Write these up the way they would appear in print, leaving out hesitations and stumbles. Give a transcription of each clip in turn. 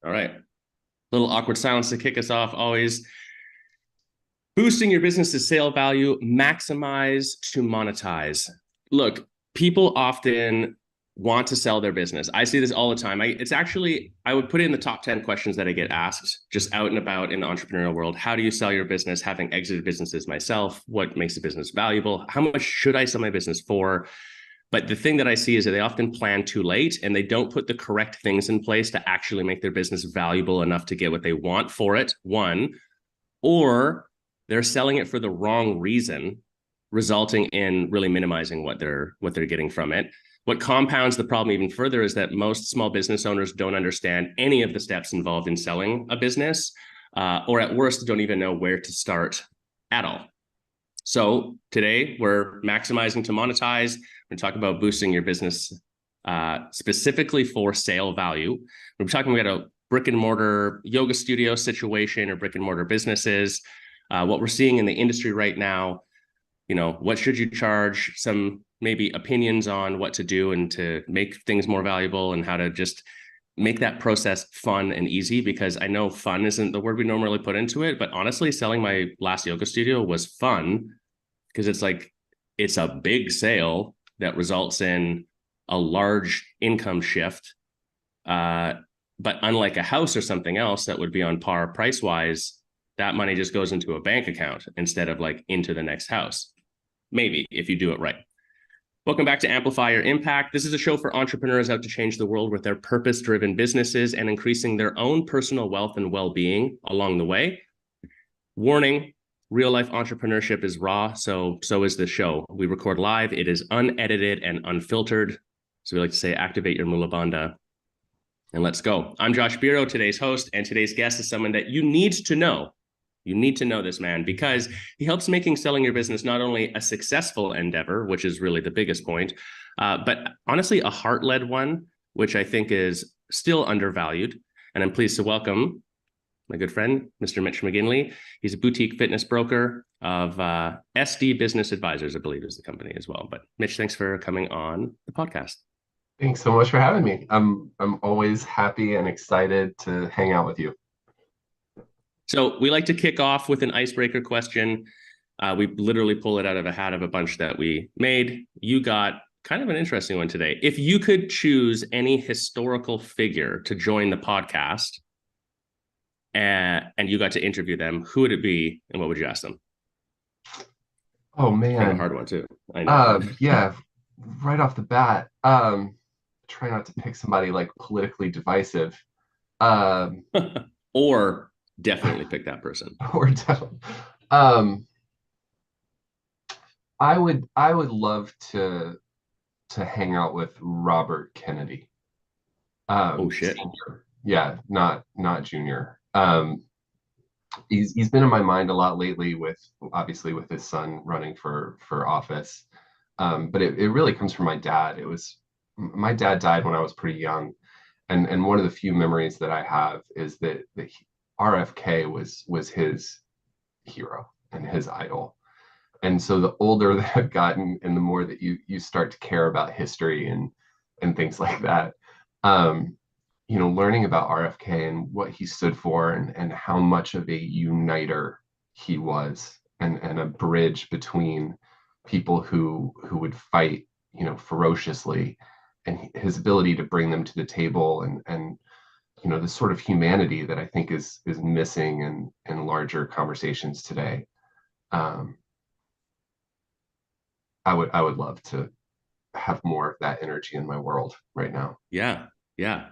All right. Little awkward silence to kick us off. Always boosting your business's sale value, maximize to monetize. Look, people often want to sell their business. I see this all the time. I would put it in the top 10 questions that I get asked just out and about in the entrepreneurial world. How do you sell your business? Having exited businesses myself, what makes a business valuable? How much should I sell my business for? But the thing that I see is that they often plan too late and they don't put the correct things in place to actually make their business valuable enough to get what they want for it, one, or they're selling it for the wrong reason, resulting in really minimizing what they're getting from it. What compounds the problem even further is that most small business owners don't understand any of the steps involved in selling a business, or at worst, don't even know where to start at all. So today we're maximizing to monetize. We're talking about boosting your business specifically for sale value. We're talking about a brick and mortar yoga studio situation or brick and mortar businesses. What we're seeing in the industry right now, what should you charge, some maybe opinions on what to do and to make things more valuable and how to just make that process fun and easy, because I know fun isn't the word we normally put into it, but honestly, selling my last yoga studio was fun because it's a big sale that results in a large income shift. But unlike a house or something else that would be on par price wise, that money just goes into a bank account instead of into the next house. Maybe if you do it right. Welcome back to Amplify Your Impact. This is a show for entrepreneurs out to change the world with their purpose-driven businesses and increasing their own personal wealth and well-being along the way. Warning, real-life entrepreneurship is raw, so is the show. We record live. It is unedited and unfiltered. So we like to say, activate your mula bandha. And let's go. I'm Josh Biro, today's host, and today's guest is someone that you need to know. You need to know this man because he helps making selling your business not only a successful endeavor, which is really the biggest point, but honestly, a heart-led one, which I think is still undervalued. And I'm pleased to welcome my good friend, Mr. Mitch McGinley. He's a boutique fitness broker of SD Business Advisors, I believe is the company as well. But Mitch, thanks for coming on the podcast. Thanks so much for having me. I'm always happy and excited to hang out with you. So we like to kick off with an icebreaker question. We literally pull it out of a hat of a bunch that we made. You got kind of an interesting one today. If you could choose any historical figure to join the podcast and you got to interview them, who would it be and what would you ask them? Oh Kind of a man. hard one too. I know. Yeah, right off the bat, try not to pick somebody politically divisive. Um, Or definitely pick that person. or definitely, um, I would love to hang out with Robert Kennedy. Oh shit. Senior. Yeah, not junior. He's been in my mind a lot lately with obviously with his son running for office. But it really comes from my dad. It was my dad died when I was pretty young, and one of the few memories that I have is that RFK was his hero and his idol. And so the older that I've gotten and the more that you start to care about history and things like that, um, learning about RFK and what he stood for and how much of a uniter he was and a bridge between people who would fight, ferociously, and his ability to bring them to the table and the sort of humanity that I think is missing in larger conversations today. Um, I would love to have more of that energy in my world right now. Yeah. Yeah.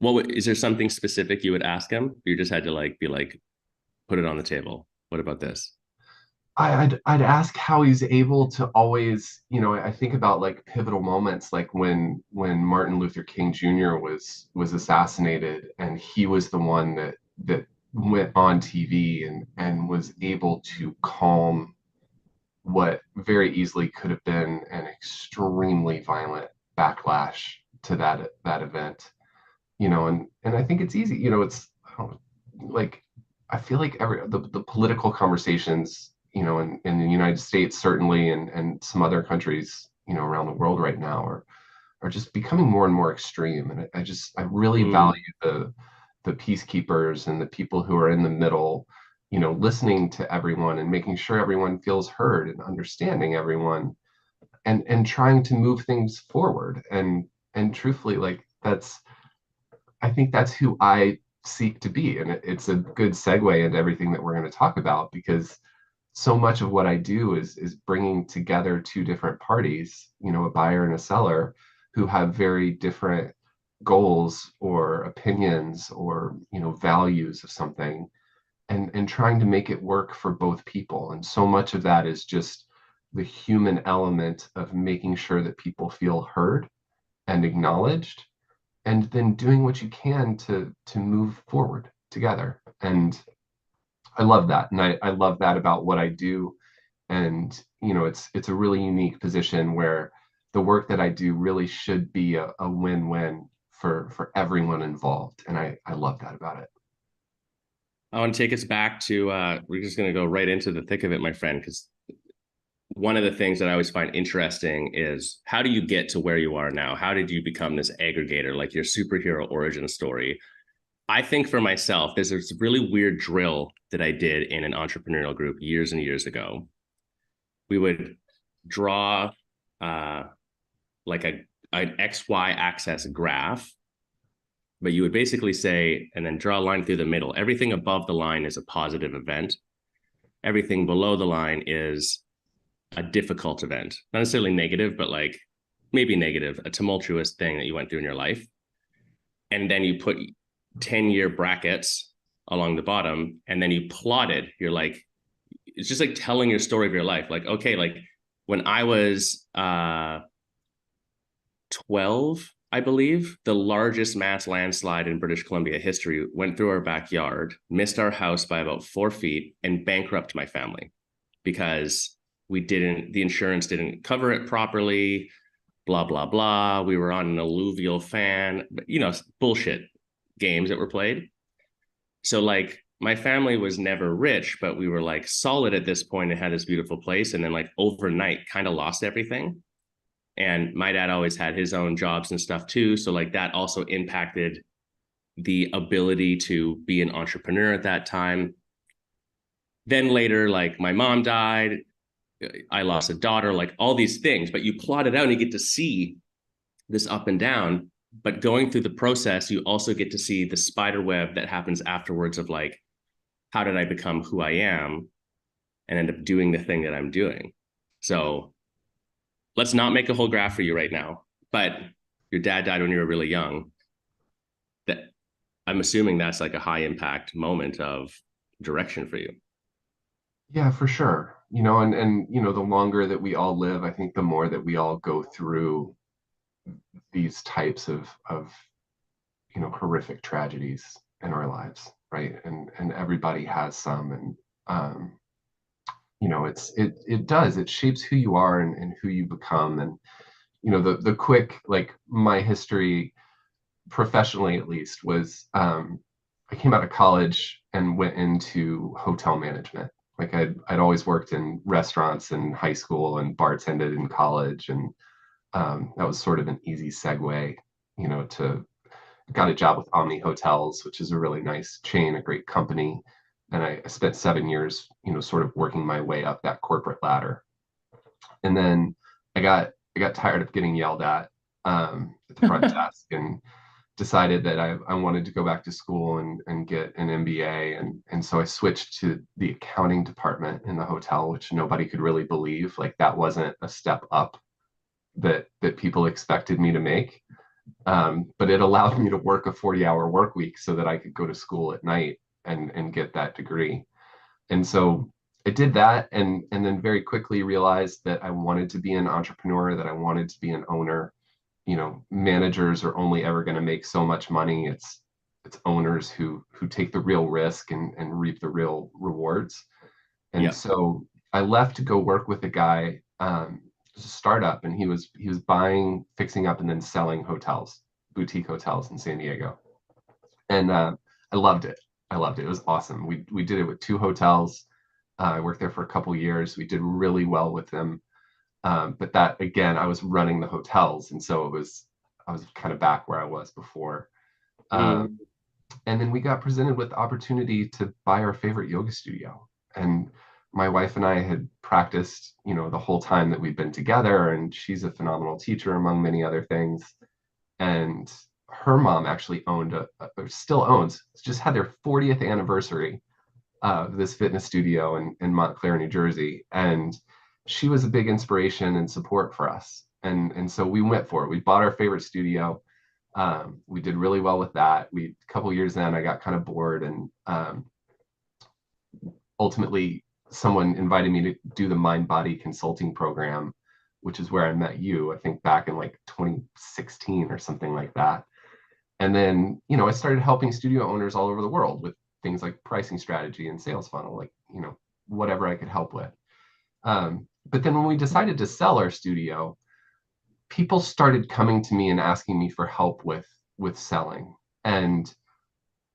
Is there something specific you would ask him? You just had to be put it on the table. What about this? I'd ask how he's able to always, I think about pivotal moments, like when Martin Luther King Jr. was assassinated, and he was the one that went on TV and was able to calm what very easily could have been an extremely violent backlash to that event. And I think it's easy, it's I don't know, like I feel like the political conversations, in the United States certainly, and some other countries, around the world right now are just becoming more and more extreme. And I really Mm. value the peacekeepers and the people who are in the middle, listening to everyone and making sure everyone feels heard and understanding everyone, and trying to move things forward. And truthfully, like I think that's who I seek to be. And it's a good segue into everything that we're going to talk about, because so much of what I do is bringing together two different parties, a buyer and a seller, who have very different goals or opinions or, values of something, and trying to make it work for both people. And so much of that is just the human element of making sure that people feel heard and acknowledged, and then doing what you can to move forward together. And I love that. And I love that about what I do. And it's a really unique position where the work that I do really should be a win-win for everyone involved. And I love that about it. I want to take us back to, we're just going to go right into the thick of it, my friend, because one of the things that I always find interesting is how do you get to where you are now? How did you become this aggregator, like your superhero origin story? I think for myself, there's this really weird drill that I did in an entrepreneurial group years and years ago. We would draw uh, like an XY axis graph, but you would basically say, and then draw a line through the middle. Everything above the line is a positive event. Everything below the line is a difficult event, not necessarily negative, but like maybe negative, a tumultuous thing that you went through in your life. And then you put 10-year brackets along the bottom, and then you plotted. You're like, it's just like telling your story of your life. Like, okay, like when I was 12, I believe, the largest mass landslide in British Columbia history went through our backyard, missed our house by about 4 feet, and bankrupted my family because the insurance didn't cover it properly, blah, blah, blah. We were on an alluvial fan, bullshit games that were played. So, like, my family was never rich, but we were like solid at this point and had this beautiful place. And then, like, overnight, kind of lost everything. And my dad always had his own jobs and stuff too. So, like, that also impacted the ability to be an entrepreneur at that time. Then later, like, my mom died. I lost a daughter, like all these things, but you plot it out and you get to see this up and down. But going through the process, you also get to see the spider web that happens afterwards of like, how did I become who I am and end up doing the thing that I'm doing? So let's not make a whole graph for you right now, but your dad died when you were really young. That I'm assuming that's like a high impact moment of direction for you. Yeah, for sure. And the longer that we all live, I think the more that we all go through these types of horrific tragedies in our lives, right? And everybody has some. And it shapes who you are and who you become. And the quick, like, my history professionally, at least, was I came out of college and went into hotel management. Like, I'd always worked in restaurants in high school and bartended in college, and that was sort of an easy segue, to got a job with Omni Hotels, which is a really nice chain, a great company. And I spent 7 years, sort of working my way up that corporate ladder. And then I got tired of getting yelled at the front desk, and decided that I wanted to go back to school and get an MBA. And so I switched to the accounting department in the hotel, which nobody could really believe. Like, that wasn't a step up that people expected me to make. But it allowed me to work a 40-hour work week so that I could go to school at night and get that degree. And so I did that, and then very quickly realized that I wanted to be an entrepreneur, that I wanted to be an owner. Managers are only ever going to make so much money. It's owners who take the real risk and reap the real rewards. And Yeah. so I left to go work with a guy, a startup, and he was buying, fixing up, and then selling hotels, boutique hotels in San Diego. And I loved it. I loved it. It was awesome. We did it with two hotels. I worked there for a couple years. We did really well with them. But that, again, I was running the hotels, and so I was kind of back where I was before. Um, Mm. and then we got presented with the opportunity to buy our favorite yoga studio. And my wife and I had practiced, the whole time that we've been together, and she's a phenomenal teacher among many other things. And her mom actually owned or still owns, just had their 40th anniversary of this fitness studio in Montclair, New Jersey. And she was a big inspiration and support for us. And so we went for it. We bought our favorite studio. We did really well with that. A couple years in, I got kind of bored, and ultimately someone invited me to do the mind body consulting program, which is where I met you, I think back in like 2016 or something like that. And then, I started helping studio owners all over the world with things like pricing strategy and sales funnel, like, whatever I could help with. But then when we decided to sell our studio, people started coming to me and asking me for help with selling. And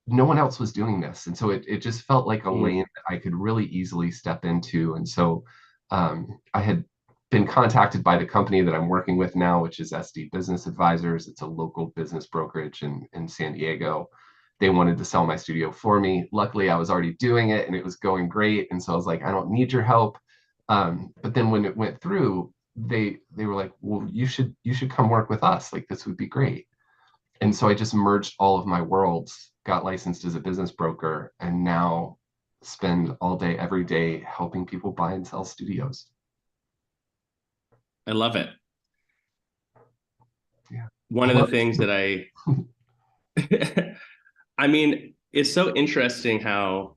no one else was doing this. And so it just felt like a Mm. lane that I could really easily step into. And so I had been contacted by the company that I'm working with now, which is SD Business Advisors. It's a local business brokerage in San Diego. They wanted to sell my studio for me. Luckily, I was already doing it and it was going great. And so I was like, I don't need your help. But then when it went through, they were like, well, you should come work with us. Like, this would be great. And so I just merged all of my worlds, got licensed as a business broker, and now spend all day, every day helping people buy and sell studios. I love it. Yeah. One I of the love it things that too. I mean, it's so interesting how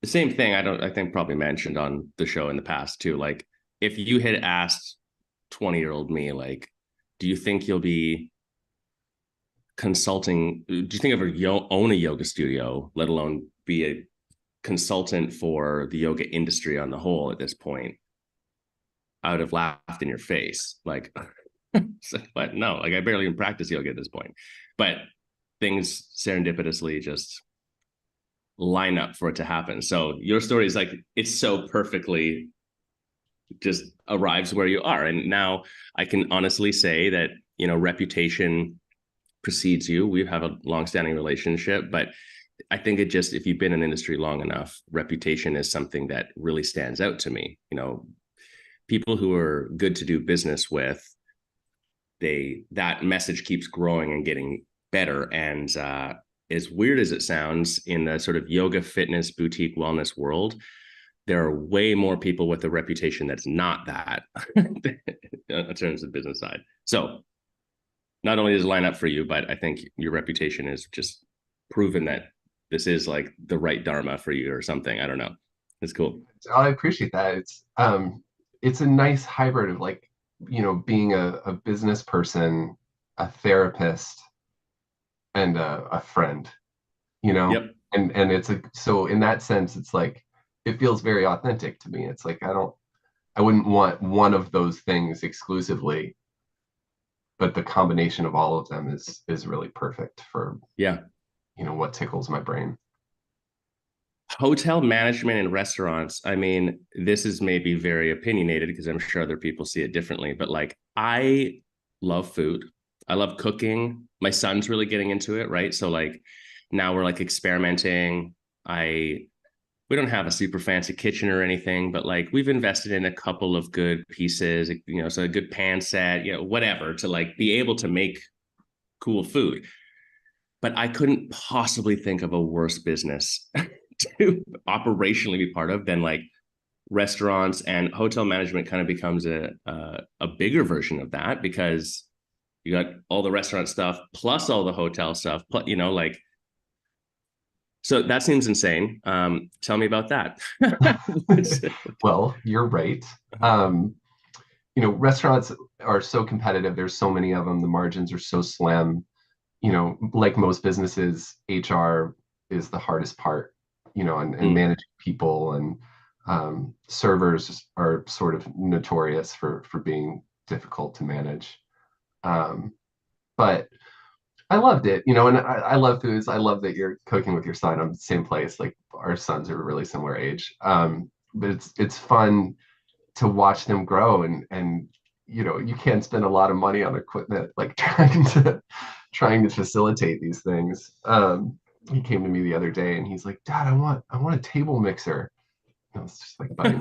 the same thing I think probably mentioned on the show in the past too. Like, if you had asked 20-year-old me, like, do you think you'll be consulting? Do you think ever own a yoga studio, let alone be a consultant for the yoga industry on the whole at this point? I would have laughed in your face. Like, but no, like, I barely even practice yoga at this point. But things serendipitously just line up for it to happen. So your story is like, it's so perfectly just arrives where you are. And now I can honestly say that, reputation precedes you. We have a long-standing relationship, but I think it just, if you've been in the industry long enough, reputation is something that really stands out to me. People who are good to do business with, that message keeps growing and getting better. And as weird as it sounds, in the sort of yoga, fitness, boutique wellness world, there are way more people with a reputation that's not that in terms of the business side. So not only does it line up for you, but I think your reputation is just proven that this is like the right dharma for you or something. I don't know. It's cool. I appreciate that. It's a nice hybrid of like, being a business person, a therapist, and a friend, you know? Yep. And so in that sense, it's like it feels very authentic to me. It's like I wouldn't want one of those things exclusively, but the combination of all of them is really perfect for, Yeah. what tickles my brain. Hotel management and restaurants. I mean, this is maybe very opinionated because I'm sure other people see it differently, but like, I love food. I love cooking. My son's really getting into it, right? So like, now we're like experimenting. I We don't have a super fancy kitchen or anything, but like, we've invested in a couple of good pieces, so a good pan set, whatever, to like be able to make cool food. But I couldn't possibly think of a worse business to operationally be part of than like restaurants. And hotel management kind of becomes a bigger version of that, because you got all the restaurant stuff plus all the hotel stuff, like, so that seems insane. Tell me about that. Well, you're right. Um, Restaurants are so competitive. There's so many of them. The margins are so slim. Like most businesses, HR is the hardest part, and Mm. managing people, and servers are sort of notorious for being difficult to manage. Um, but I loved it, and I love foods. I love that you're cooking with your son. I'm the same place. Like, our sons are a really similar age. But it's fun to watch them grow, and you can't spend a lot of money on equipment, like trying to facilitate these things. He came to me the other day and he's like, Dad, I want a table mixer. And I was just like, buddy,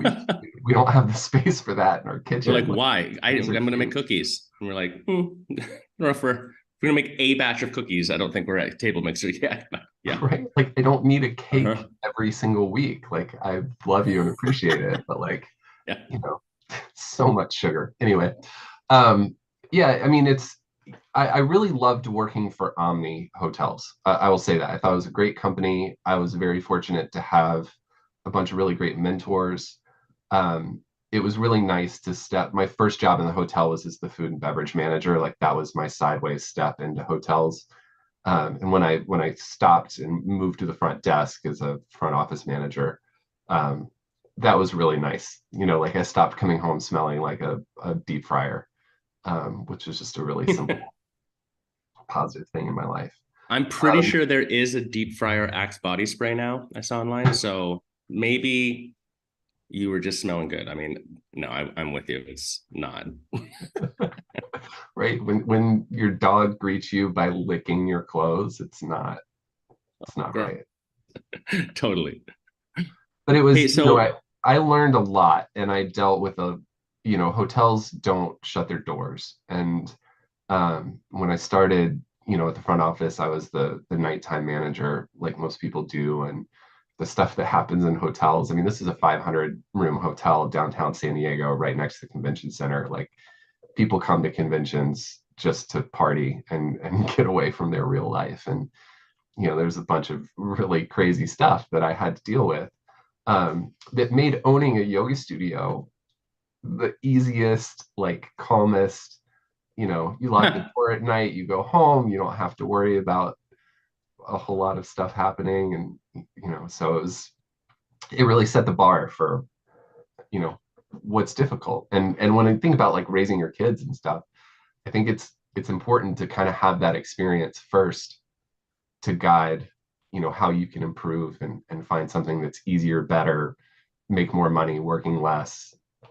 we don't have the space for that in our We're like, kitchen. Like, why? I'm these are going to make huge. cookies. And we're like, or if we're going to make a batch of cookies, I don't think we're at table mixer yet. But yeah. Right? Like, I don't need a cake Uh-huh. every single week. Like, I love you and appreciate it, but like, Yeah. you know, so much sugar. Anyway, um, yeah, I mean, I really loved working for Omni Hotels. I will say that. I thought it was a great company. I was very fortunate to have a bunch of really great mentors. Um, it was really nice to step. My first job in the hotel was as the food and beverage manager. Like that was my sideways step into hotels. And when I stopped and moved to the front desk as a front office manager, um, that was really nice. Like I stopped coming home smelling like a deep fryer, which is just a really simple positive thing in my life. I'm pretty Um, sure there is a deep fryer Axe body spray now I saw online. So maybe you were just smelling good. I mean, no, I'm with you. It's not. right when your dog greets you by licking your clothes, it's not right. Totally. But it Hey, was, so I learned a lot and I dealt with hotels don't shut their doors. And when I started, at the front office, I was the nighttime manager, like most people do, and the stuff that happens in hotels. I mean, this is a 500 room hotel downtown San Diego, right next to the convention center. Like people come to conventions just to party and get away from their real life. And there's a bunch of really crazy stuff that I had to deal with, that made owning a yoga studio the easiest, like calmest. You lock the door at night, you go home, you don't have to worry about a whole lot of stuff happening. And so it really set the bar for you know what's difficult. And when I think about like raising your kids and stuff, I think it's important to kind of have that experience first to guide how you can improve and find something that's easier, better, make more money working less, all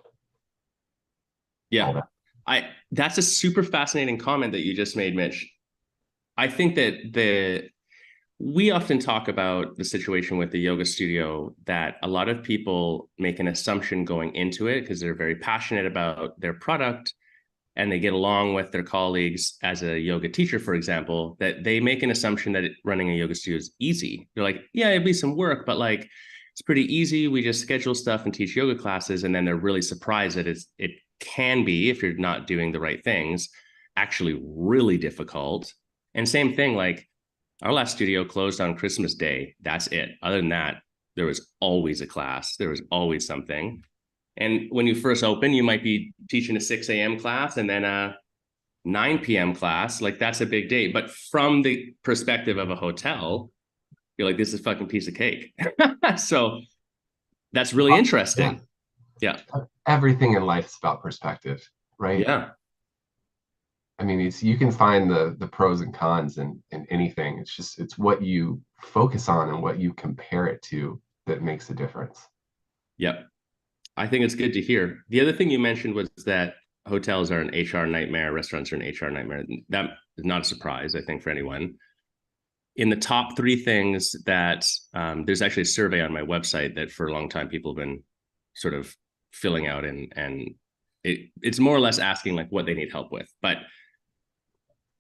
yeah, that. I that's a super fascinating comment that you just made, Mitch. I think that the we often talk about the situation with the yoga studio that a lot of people make an assumption going into it because they're very passionate about their product and they get along with their colleagues as a yoga teacher, for example, that they make an assumption that running a yoga studio is easy. They're like, yeah, it'd be some work, but like it's pretty easy. We just schedule stuff and teach yoga classes. And then they're really surprised that it can be, if you're not doing the right things, actually really difficult. And same thing, like our last studio closed on Christmas Day. That's it. Other than that, there was always a class. There was always something. And when you first open, you might be teaching a 6 a.m. class and then a 9 p.m. class. Like that's a big day. But from the perspective of a hotel, you're like, this is a fucking piece of cake. So that's really Yeah, interesting. Yeah. everything in life is about perspective, right? Yeah. I mean, you can find the pros and cons in anything. It's what you focus on and what you compare it to that makes a difference. Yep. I think it's good to hear. The other thing you mentioned was that hotels are an HR nightmare, restaurants are an HR nightmare. That is not a surprise, I think, for anyone. In the top three things that there's actually a survey on my website that for a long time people have been sort of filling out and it's more or less asking like what they need help with. But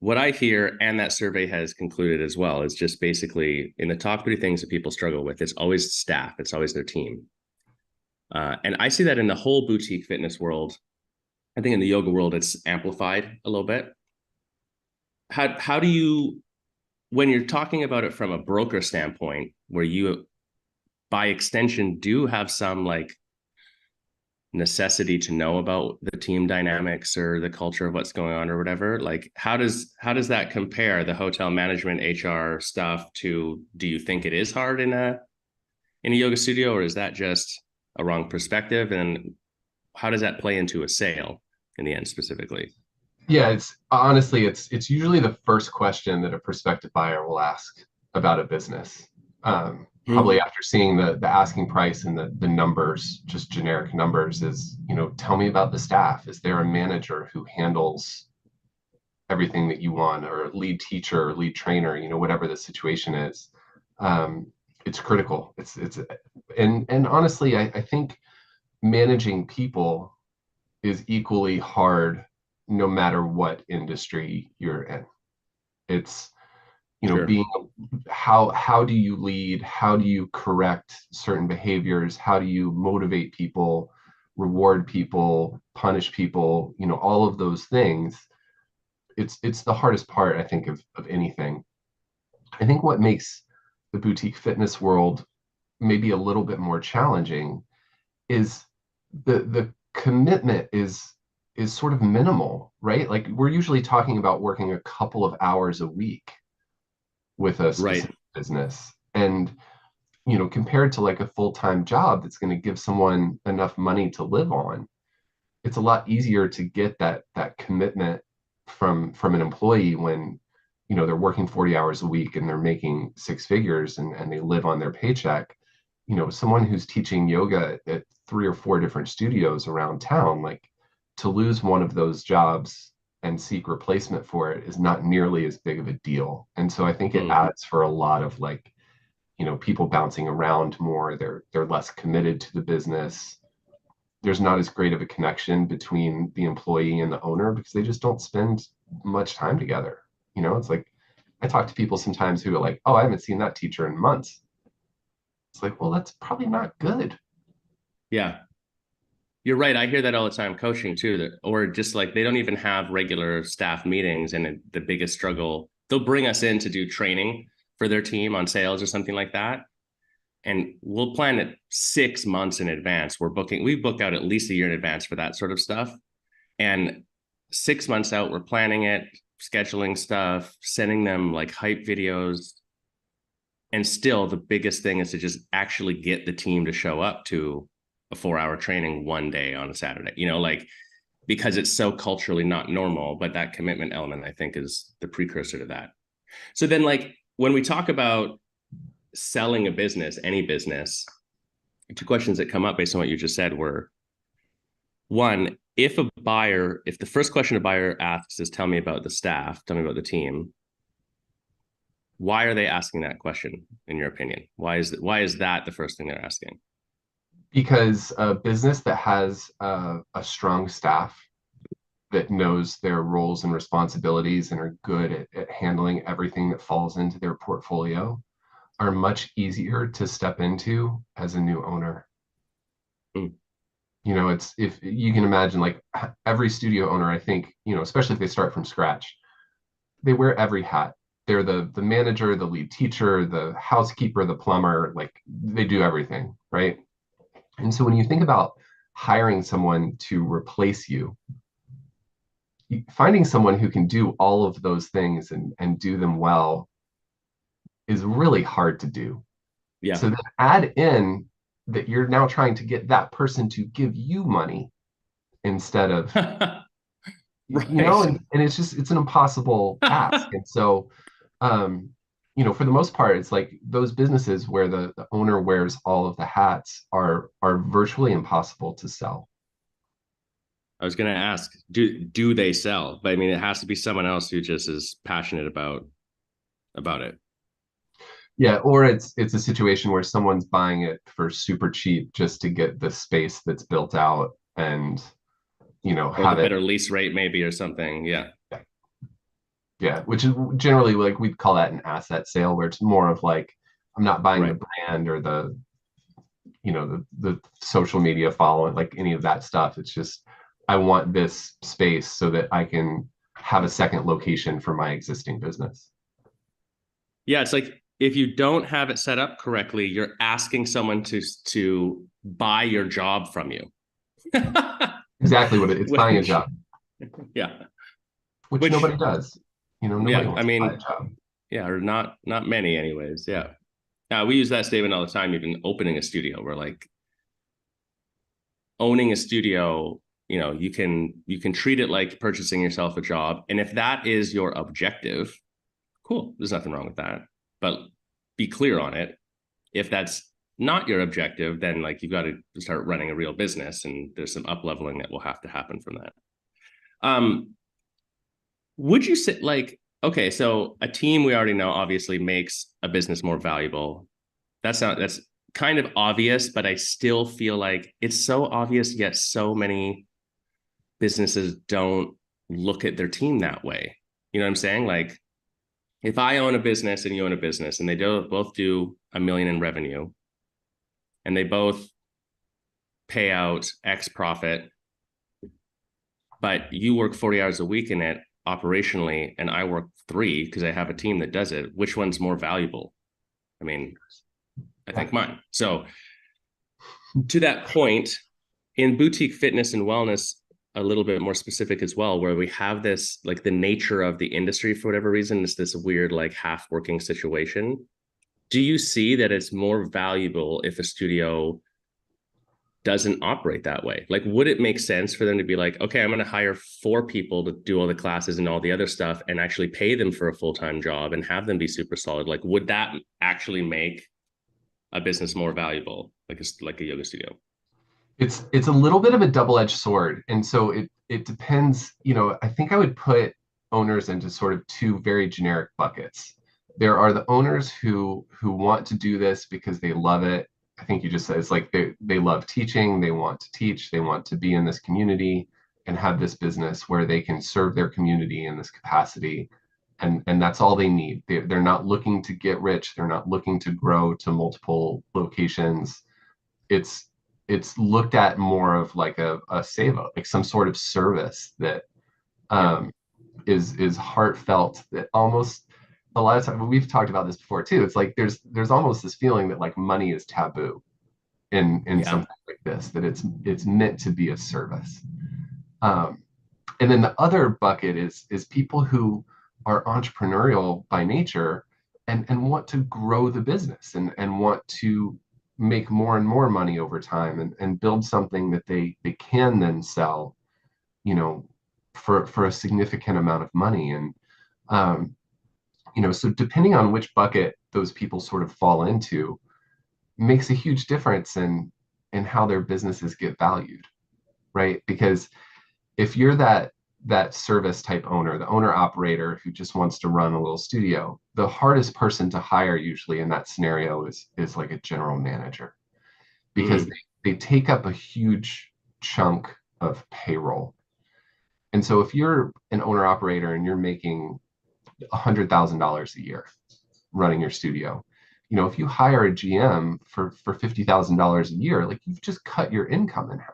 what I hear, and that survey has concluded as well, is just basically in the top three things that people struggle with, it's always staff, it's always their team. And I see that in the whole boutique fitness world. I think in the yoga world, it's amplified a little bit. How do you, when you're talking about it from a broker standpoint, where you, by extension, do have some like necessity to know about the team dynamics or the culture of what's going on or whatever, like how does that compare the hotel management HR stuff to, do you think it is hard in a yoga studio, or is that just a wrong perspective? And how does that play into a sale in the end specifically? Yeah, it's honestly, it's usually the first question that a prospective buyer will ask about a business. probably after seeing the asking price and the numbers, just generic numbers, is, tell me about the staff. Is there a manager who handles everything that you want, or lead teacher or lead trainer, whatever the situation is? It's critical. And honestly, I think managing people is equally hard no matter what industry you're in. It's, Sure. being, how do you lead? How do you correct certain behaviors? How do you motivate people, reward people, punish people? All of those things. It's the hardest part, I think, of anything. I think what makes the boutique fitness world maybe a little bit more challenging is the commitment is sort of minimal, right? Like, we're usually talking about working a couple of hours a week with a Right. specific business. And, compared to like a full-time job that's going to give someone enough money to live on, it's a lot easier to get that commitment from an employee when, they're working 40 hours a week and they're making six figures, and they live on their paycheck. Someone who's teaching yoga at three or four different studios around town, like, to lose one of those jobs and seek replacement for it is not nearly as big of a deal. And so I think it Mm. adds for a lot of, like, people bouncing around more. They're less committed to the business. There's not as great of a connection between the employee and the owner because they just don't spend much time together. It's like, I talk to people sometimes who are like, oh, I haven't seen that teacher in months. It's like, well, that's probably not good. Yeah. You're right. I hear that all the time coaching too, or just like they don't even have regular staff meetings. And the biggest struggle, they'll bring us in to do training for their team on sales or something like that. And we'll plan it 6 months in advance. We book out at least a year in advance for that sort of stuff. And 6 months out, we're planning it, scheduling stuff, sending them like hype videos. And still, the biggest thing is to just actually get the team to show up to a 4-hour training one day on a Saturday, like, because it's so culturally not normal. But that commitment element, I think, is the precursor to that. So then, like, when we talk about selling a business, any business, two questions that come up based on what you just said were, one, if the first question a buyer asks is, tell me about the staff, tell me about the team, why are they asking that question, in your opinion? Why is that the first thing they're asking? Because a business that has a strong staff that knows their roles and responsibilities and are good at handling everything that falls into their portfolio are much easier to step into as a new owner. Mm. It's, if you can imagine, like, every studio owner, I think, especially if they start from scratch, they wear every hat. They're the manager, the lead teacher, the housekeeper, the plumber, like, they do everything, right? And so when you think about hiring someone to replace you, finding someone who can do all of those things and do them well is really hard to do. Yeah. So then add in that you're now trying to get that person to give you money instead of, Right. and it's an impossible ask. And so, um, for the most part, it's like those businesses where the owner wears all of the hats are virtually impossible to sell. I was going to ask, do they sell? But I mean, it has to be someone else who just is passionate about it. Yeah, or it's a situation where someone's buying it for super cheap just to get the space that's built out and, Or the have it. better lease rate, maybe, or something. Yeah. Yeah, which is generally, like, we'd call that an asset sale, where it's more of like, I'm not buying the Right. brand or the social media following, like any of that stuff. It's just, I want this space so that I can have a second location for my existing business. Yeah. It's like, if you don't have it set up correctly, you're asking someone to buy your job from you. Exactly what it's buying a Which, job, yeah. which Which, nobody does. Nobody yeah. I wants to buy a mean, job. yeah, or not many, anyways. Yeah. We use that statement all the time. Even opening a studio, we're like, owning a studio, you can treat it like purchasing yourself a job. And if that is your objective, cool, there's nothing wrong with that. But be clear on it. If that's not your objective, then like you've got to start running a real business, and there's some up leveling that will have to happen from that. Would you say like, okay, so a team we already know obviously makes a business more valuable. That's kind of obvious, but I still feel like it's so obvious, yet so many businesses don't look at their team that way. You know what I'm saying? Like if I own a business and you own a business and they both do a million in revenue and they both pay out X profit, but you work 40 hours a week in it operationally and I work 3 because I have a team that does it, which one's more valuable? I mean, I think mine. So to that point, in boutique fitness and wellness, a little bit more specific as well, where we have this, like the nature of the industry, for whatever reason, is this weird, like half working situation. Do you see that it's more valuable if a studio doesn't operate that way? Like, would it make sense for them to be like, okay, I'm going to hire 4 people to do all the classes and all the other stuff and actually pay them for a full-time job and have them be super solid? Like, would that actually make a business more valuable, like a yoga studio? It's a little bit of a double-edged sword. And so it depends, I think I would put owners into sort of 2 very generic buckets. There are the owners who want to do this because they love it. I think you just said it's like they love teaching, they want to teach, they want to be in this community and have this business where they can serve their community in this capacity. And that's all they need. They're not looking to get rich, they're not looking to grow to multiple locations. It's looked at more of like a save up, like some sort of service that Yeah. is heartfelt, that almost a lot of times we've talked about this before too. It's like there's almost this feeling that like money is taboo in Yeah. something like this, that it's meant to be a service. Um, and then the other bucket is people who are entrepreneurial by nature and want to grow the business and want to make more and more money over time and build something that they can then sell, you know, for a significant amount of money. And so depending on which bucket those people sort of fall into makes a huge difference in how their businesses get valued, right? Because if you're that service type owner, the owner operator who just wants to run a little studio, the hardest person to hire usually in that scenario is like a general manager, because Mm. they take up a huge chunk of payroll. And so if you're an owner operator and you're making $100,000 a year running your studio, if you hire a GM for $50,000 a year, like you've just cut your income in half.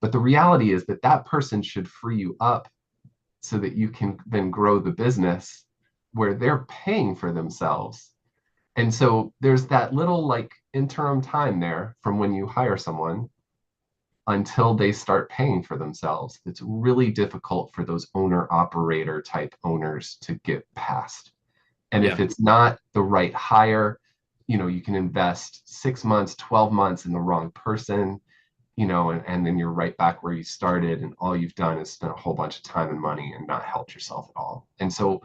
But the reality is that that person should free you up so that you can then grow the business where they're paying for themselves. And so there's that little like interim time there from when you hire someone until they start paying for themselves. It's really difficult for those owner operator type owners to get past. And if Yeah. it's not the right hire, you can invest 6 months, 12 months in the wrong person, and then you're right back where you started, and all you've done is spent a whole bunch of time and money and not helped yourself at all. And so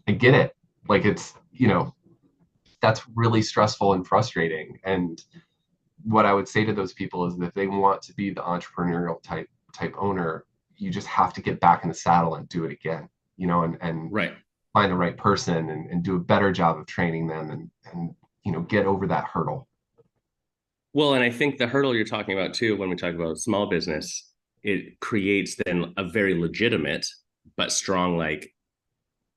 I get it. Like it's, that's really stressful and frustrating. And what I would say to those people is that if they want to be the entrepreneurial type owner, you just have to get back in the saddle and do it again, and Right. find the right person and do a better job of training them and get over that hurdle. Well, and I think the hurdle you're talking about too, when we talk about small business, it creates then a very legitimate but strong like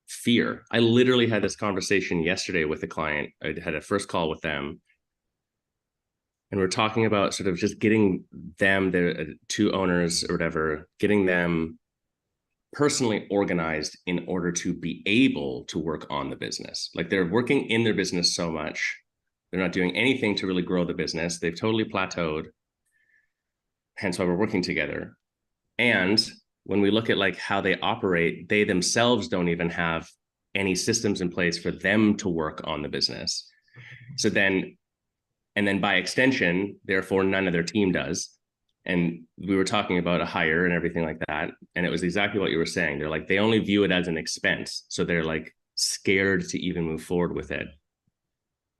fear. I literally had this conversation yesterday with a client. I had a first call with them, and we're talking about sort of just getting them, the 2 owners or whatever, getting them personally organized in order to be able to work on the business. Like they're working in their business so much, they're not doing anything to really grow the business. They've totally plateaued. Hence why we're working together. And when we look at like how they operate, they themselves don't even have any systems in place for them to work on the business. So then, and then by extension, therefore, none of their team does. And we were talking about a hire and everything like that. And it was exactly what you were saying. They're like, they only view it as an expense. So they're like scared to even move forward with it.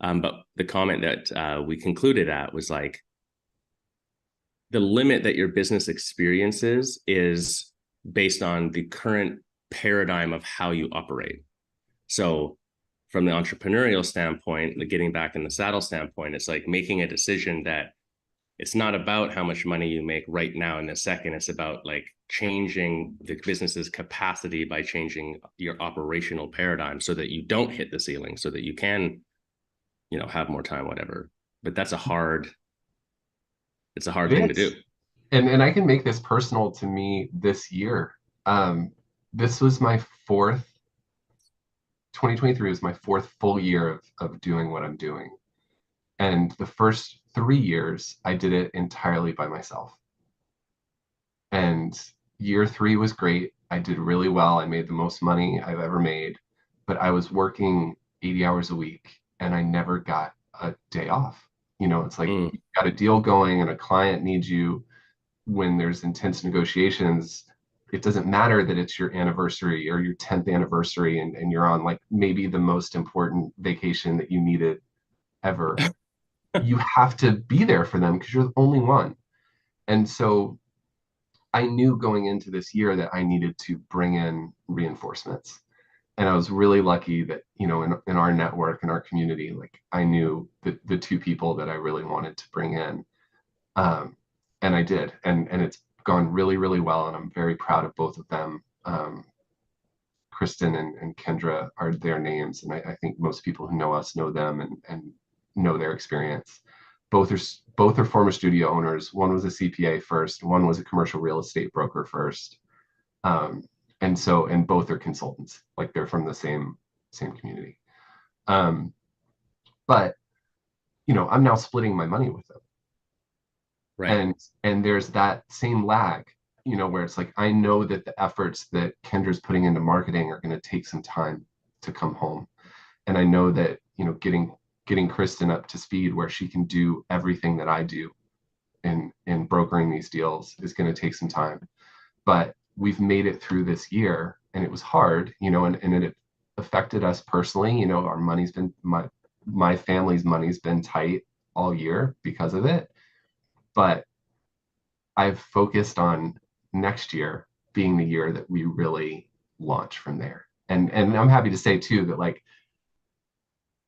But the comment that we concluded at was like, the limit that your business experiences is based on the current paradigm of how you operate. So from the entrepreneurial standpoint, the getting back in the saddle standpoint, it's like making a decision that it's not about how much money you make right now in a second. It's about like changing the business's capacity by changing your operational paradigm so that you don't hit the ceiling, so that you can, have more time, whatever. But it's a hard thing to It do. is. And I can make this personal to me this year. Um, this was my fourth, 2023 was my fourth full year of doing what I'm doing. And the first 3 years, I did it entirely by myself. And year three was great. I did really well. I made the most money I've ever made, but I was working 80 hours a week and I never got a day off. It's like Mm. you got a deal going and a client needs you when there's intense negotiations. It doesn't matter that it's your anniversary or your 10th anniversary and you're on like maybe the most important vacation that you needed ever. You have to be there for them because you're the only one. And so I knew going into this year that I needed to bring in reinforcements. And I was really lucky that, in our network, in our community, like I knew the two people that I really wanted to bring in. Um, and I did. And it's gone really, really well. And I'm very proud of both of them. Kristen and Kendra are their names. And I think most people who know us know them and know their experience. Both are former studio owners. One was a CPA first, one was a commercial real estate broker first. Um, and both are consultants, like they're from the same community. Um, but I'm now splitting my money with them. Right. And there's that same lag, where it's like I know that the efforts that Kendra's putting into marketing are going to take some time to come home. And I know that, getting Kristen up to speed where she can do everything that I do in brokering these deals is going to take some time. But we've made it through this year and it was hard, and it affected us personally. Our money's been my family's money's been tight all year because of it. But I've focused on next year being the year that we really launch from there. And I'm happy to say too that like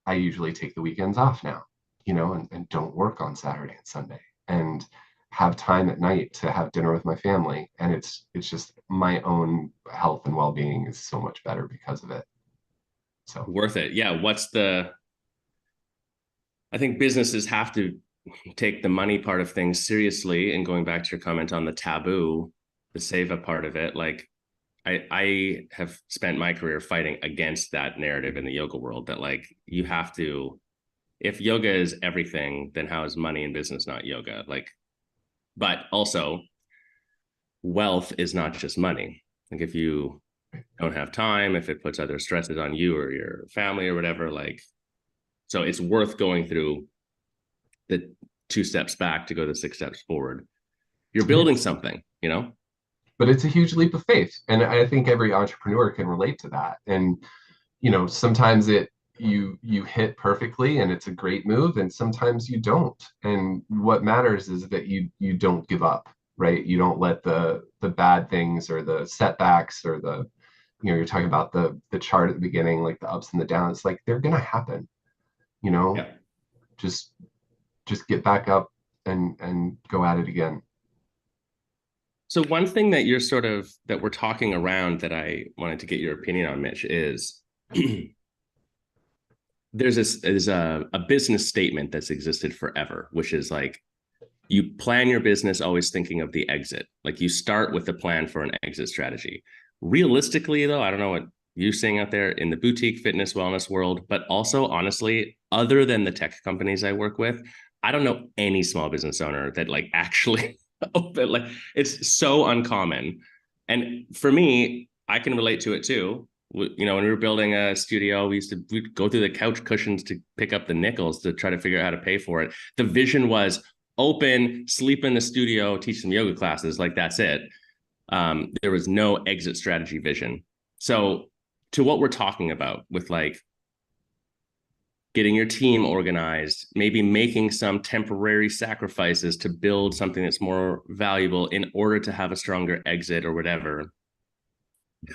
I usually take the weekends off now, and don't work on Saturday and Sunday and have time at night to have dinner with my family. And it's just my own health and well-being is so much better because of it. So Worth it. Yeah. I think businesses have to take the money part of things seriously. And going back to your comment on the taboo, the save up part of it, like I have spent my career fighting against that narrative in the yoga world that like you have to, if yoga is everything, then how is money in business not yoga? Like, but also wealth is not just money. Like if you don't have time, if it puts other stresses on you or your family or whatever, like, so it's worth going through the 2 steps back to go the 6 steps forward. You're building yes, something. but it's a huge leap of faith. And I think every entrepreneur can relate to that. And, sometimes you hit perfectly and it's a great move and sometimes you don't. And what matters is that you don't give up, right? You don't let the bad things or the setbacks or you're talking about the chart at the beginning, like the ups and the downs, like they're gonna happen, you know, Yeah. just just get back up and go at it again. So one thing that that we're talking around that I wanted to get your opinion on, Mitch, is there's a business statement that's existed forever, which is like you plan your business always thinking of the exit. Like you start with a plan for an exit strategy. Realistically, though, I don't know what you're seeing out there in the boutique fitness wellness world, but also honestly, other than the tech companies I work with, I don't know any small business owner that like actually open, like it's so uncommon. And for me, I can relate to it too. When we were building a studio, we'd go through the couch cushions to pick up the nickels to try to figure out how to pay for it. The vision was open, sleep in the studio, teach some yoga classes. Like that's it. There was no exit strategy vision. So to what we're talking about with like getting your team organized, maybe making some temporary sacrifices to build something that's more valuable in order to have a stronger exit or whatever.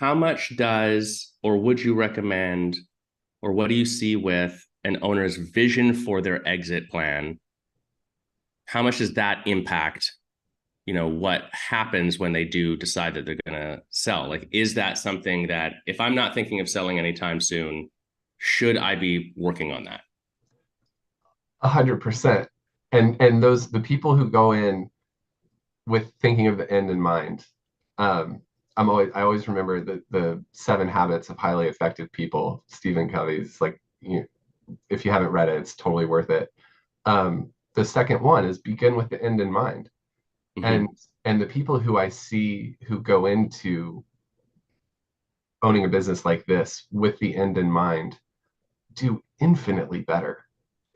How much does, or would you recommend, or what do you see with an owner's vision for their exit plan? How much does that impact, what happens when they do decide that they're going to sell? Like, is that something that, if I'm not thinking of selling anytime soon, should I be working on that? 100%. And the people who go in with thinking of the end in mind, um, I always remember the 7 Habits of Highly Effective People, Stephen Covey's. Like, if you haven't read it, it's totally worth it. The second one is begin with the end in mind. Mm-hmm. And and the people who I see who go into owning a business like this with the end in mind do infinitely better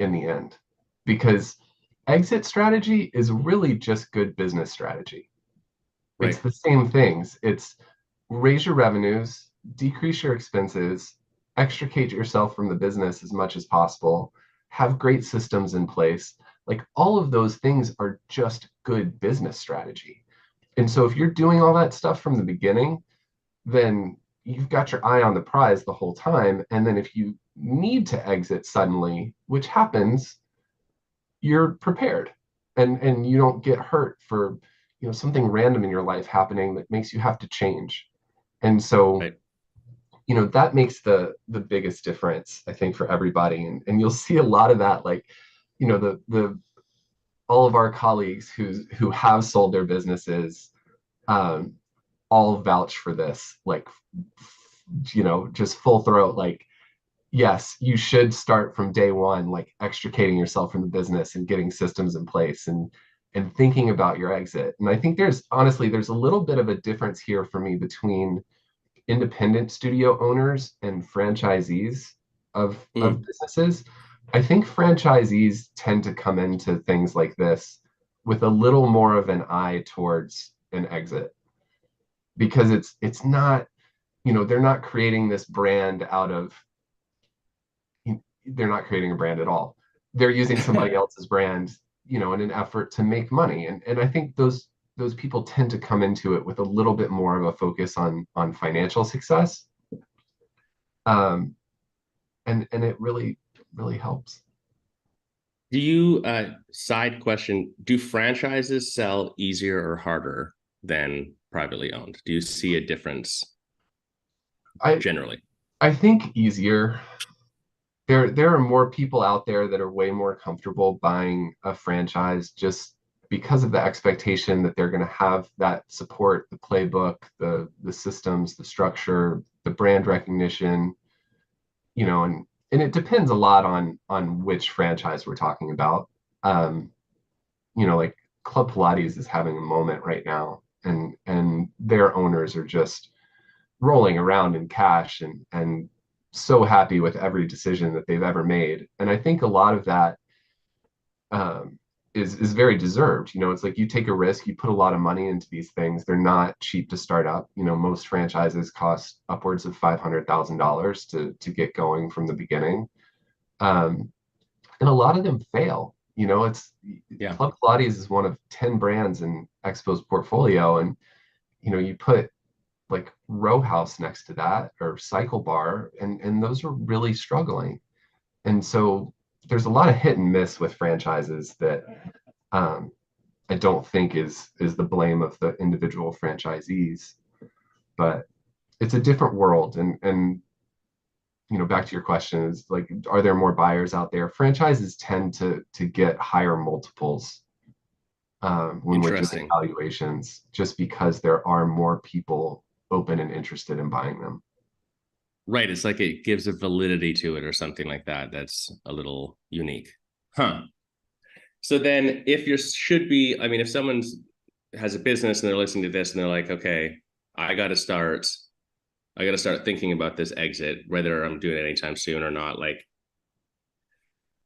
in the end, because exit strategy is really just good business strategy. It's Right. the same things. It's raise your revenues, decrease your expenses, extricate yourself from the business as much as possible, have great systems in place. Like, all of those things are just good business strategy. And so if you're doing all that stuff from the beginning, then you've got your eye on the prize the whole time. And then if you need to exit suddenly, which happens, you're prepared, and you don't get hurt for something random in your life happening that makes you have to change. And so Right. that makes the biggest difference, I think, for everybody. And you'll see a lot of that, like, the all of our colleagues who have sold their businesses, um, all vouch for this, like, just full throat, like, yes, you should start from day one, like extricating yourself from the business and getting systems in place, and thinking about your exit. And I think there's a little bit of a difference here for me between independent studio owners and franchisees of Mm. businesses. I think franchisees tend to come into things like this with a little more of an eye towards an exit, because it's not, they're not creating this brand out of, they're not creating a brand at all. They're using somebody else's brand, in an effort to make money. And I think those people tend to come into it with a little bit more of a focus on financial success. Um, and it really helps. Do you, side question, do franchises sell easier or harder than privately owned? Do you see a difference I generally? I think easier. There are more people out there that are way more comfortable buying a franchise, just because of the expectation that they're going to have that support, the playbook, the systems, the structure, the brand recognition, and it depends a lot on which franchise we're talking about. Um, like Club Pilates is having a moment right now, and their owners are just rolling around in cash, and so happy with every decision that they've ever made. And I think a lot of that, um, is very deserved. It's like you take a risk, you put a lot of money into these things. They're not cheap to start up. Most franchises cost upwards of $500,000 to get going from the beginning. Um, and a lot of them fail. It's Yeah. Club Pilates is one of 10 brands in Expo's portfolio, and you put like Row House next to that, or Cycle Bar, and those are really struggling. And so there's a lot of hit and miss with franchises that, um, I don't think is the blame of the individual franchisees, but it's a different world. And back to your question, is like, are there more buyers out there? Franchises tend to get higher multiples, when we're doing Interesting. valuations, just because there are more people open and interested in buying them. Right. It's like it gives a validity to it or something like that. That's a little unique. Huh. So then if you should be, I mean, if someone's has a business and they're listening to this and they're like, okay, I got to start, I got to start thinking about this exit, whether I'm doing it anytime soon or not. Like,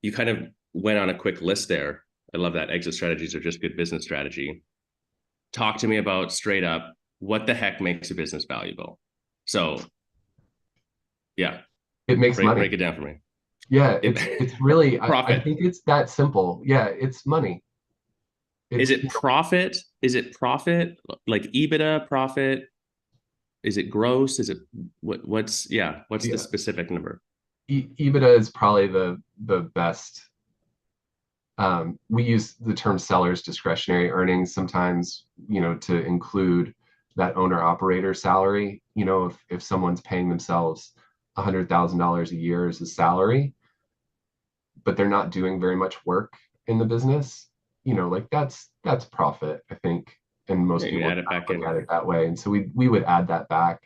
you kind of went on a quick list there. I love that. Exit strategies are just good business strategy. Talk to me about, straight up, what the heck makes a business valuable? So yeah, It makes break money. it down for me. Yeah, it's really, I Profit. think it's that simple. Yeah, it's money. Is It's, it profit? Is it profit? Like EBITDA profit? Is it gross? Is it what's yeah, what's the yeah, specific number? EBITDA is probably the best. We use the term seller's discretionary earnings sometimes, to include that owner operator salary. If someone's paying themselves $100,000 a year as a salary, but they're not doing very much work in the business, like that's profit, I think. And Yeah, most you people add it kind back of look in. at it that way. And so we would add that back.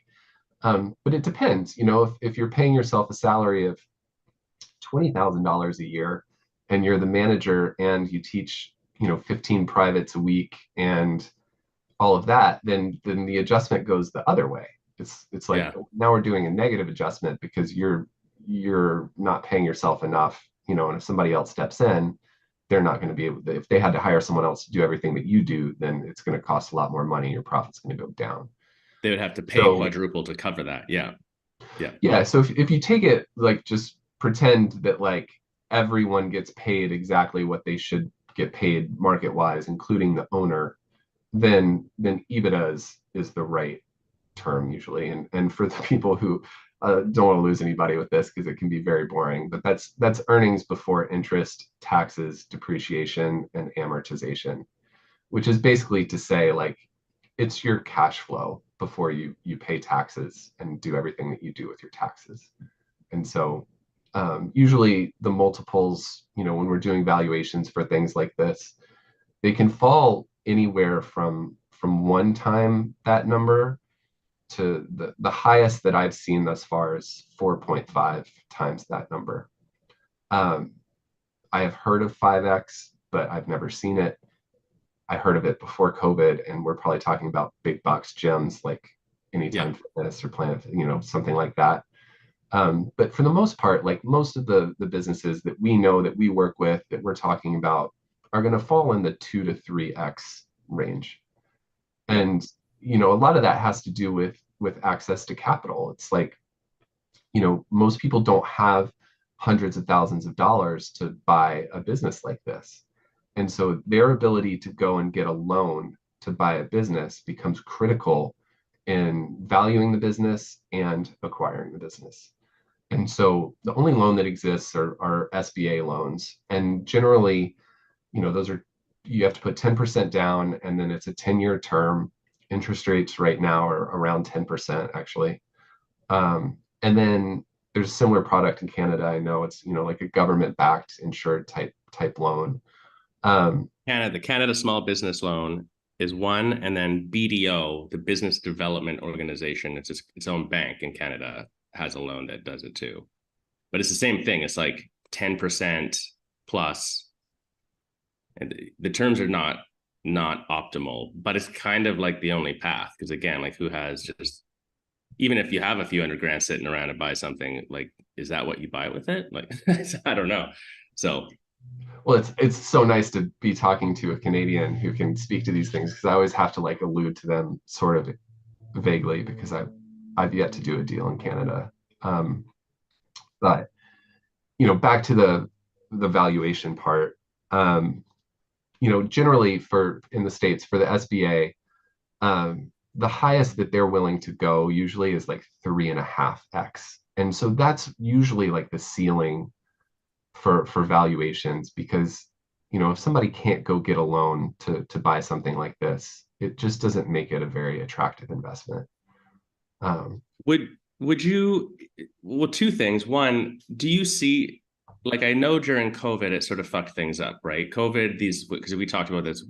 But it depends, if you're paying yourself a salary of $20,000 a year and you're the manager and you teach, 15 privates a week and all of that, then the adjustment goes the other way. It's like Yeah. now we're doing a negative adjustment because you're not paying yourself enough, and if somebody else steps in, they're not going to be able to, if they had to hire someone else to do everything that you do, then it's going to cost a lot more money. Your profit's going to go down. They would have to pay So quadruple to cover that. Yeah. Yeah. yeah, so if you take it like just pretend that like everyone gets paid exactly what they should get paid market wise, including the owner, then EBITDA is the right term usually. And for the people who don't want to lose anybody with this because it can be very boring, but that's earnings before interest, taxes, depreciation, and amortization, which is basically to say like it's your cash flow before you pay taxes and do everything that you do with your taxes. And so usually the multiples, when we're doing valuations for things like this, they can fall anywhere from one time that number to the highest that I've seen thus far is 4.5 times that number. Um, I have heard of 5x, but I've never seen it. I heard of it before COVID, and we're probably talking about big box gyms like Yeah. Anytime Fitness or Planet, something like that. But for the most part, like most of the businesses that we know that we work with that we're talking about are going to fall in the 2 to 3x range. Yeah. And a lot of that has to do with access to capital. It's like, most people don't have hundreds of thousands of dollars to buy a business like this. And so their ability to go and get a loan to buy a business becomes critical in valuing the business and acquiring the business. And so the only loan that exists are SBA loans. And generally, those are, you have to put 10% down and then it's a 10-year term. Interest rates right now are around 10%, actually. And then there's a similar product in Canada. I know it's, like a government backed insured type loan. Um, The Canada Small Business Loan is one, and then BDO, the Business Development Organization, it's its own bank in Canada, has a loan that does it too. But it's the same thing. It's like 10% plus, and the terms are not optimal, but it's kind of like the only path because again, like who has just even if you have a few hundred grand sitting around to buy something, like is that what you buy with it? Like I don't know. So well, it's so nice to be talking to a Canadian who can speak to these things because I always have to like allude to them sort of vaguely because I've yet to do a deal in Canada. Um, but back to the valuation part. Um, generally for in the States for the SBA, the highest that they're willing to go usually is like 3.5x. And so that's usually like the ceiling for valuations because if somebody can't go get a loan to buy something like this, it just doesn't make it a very attractive investment. Um, would would you well two things. One, do you see like I know during COVID it sort of fucked things up, right? COVID, these because we talked about this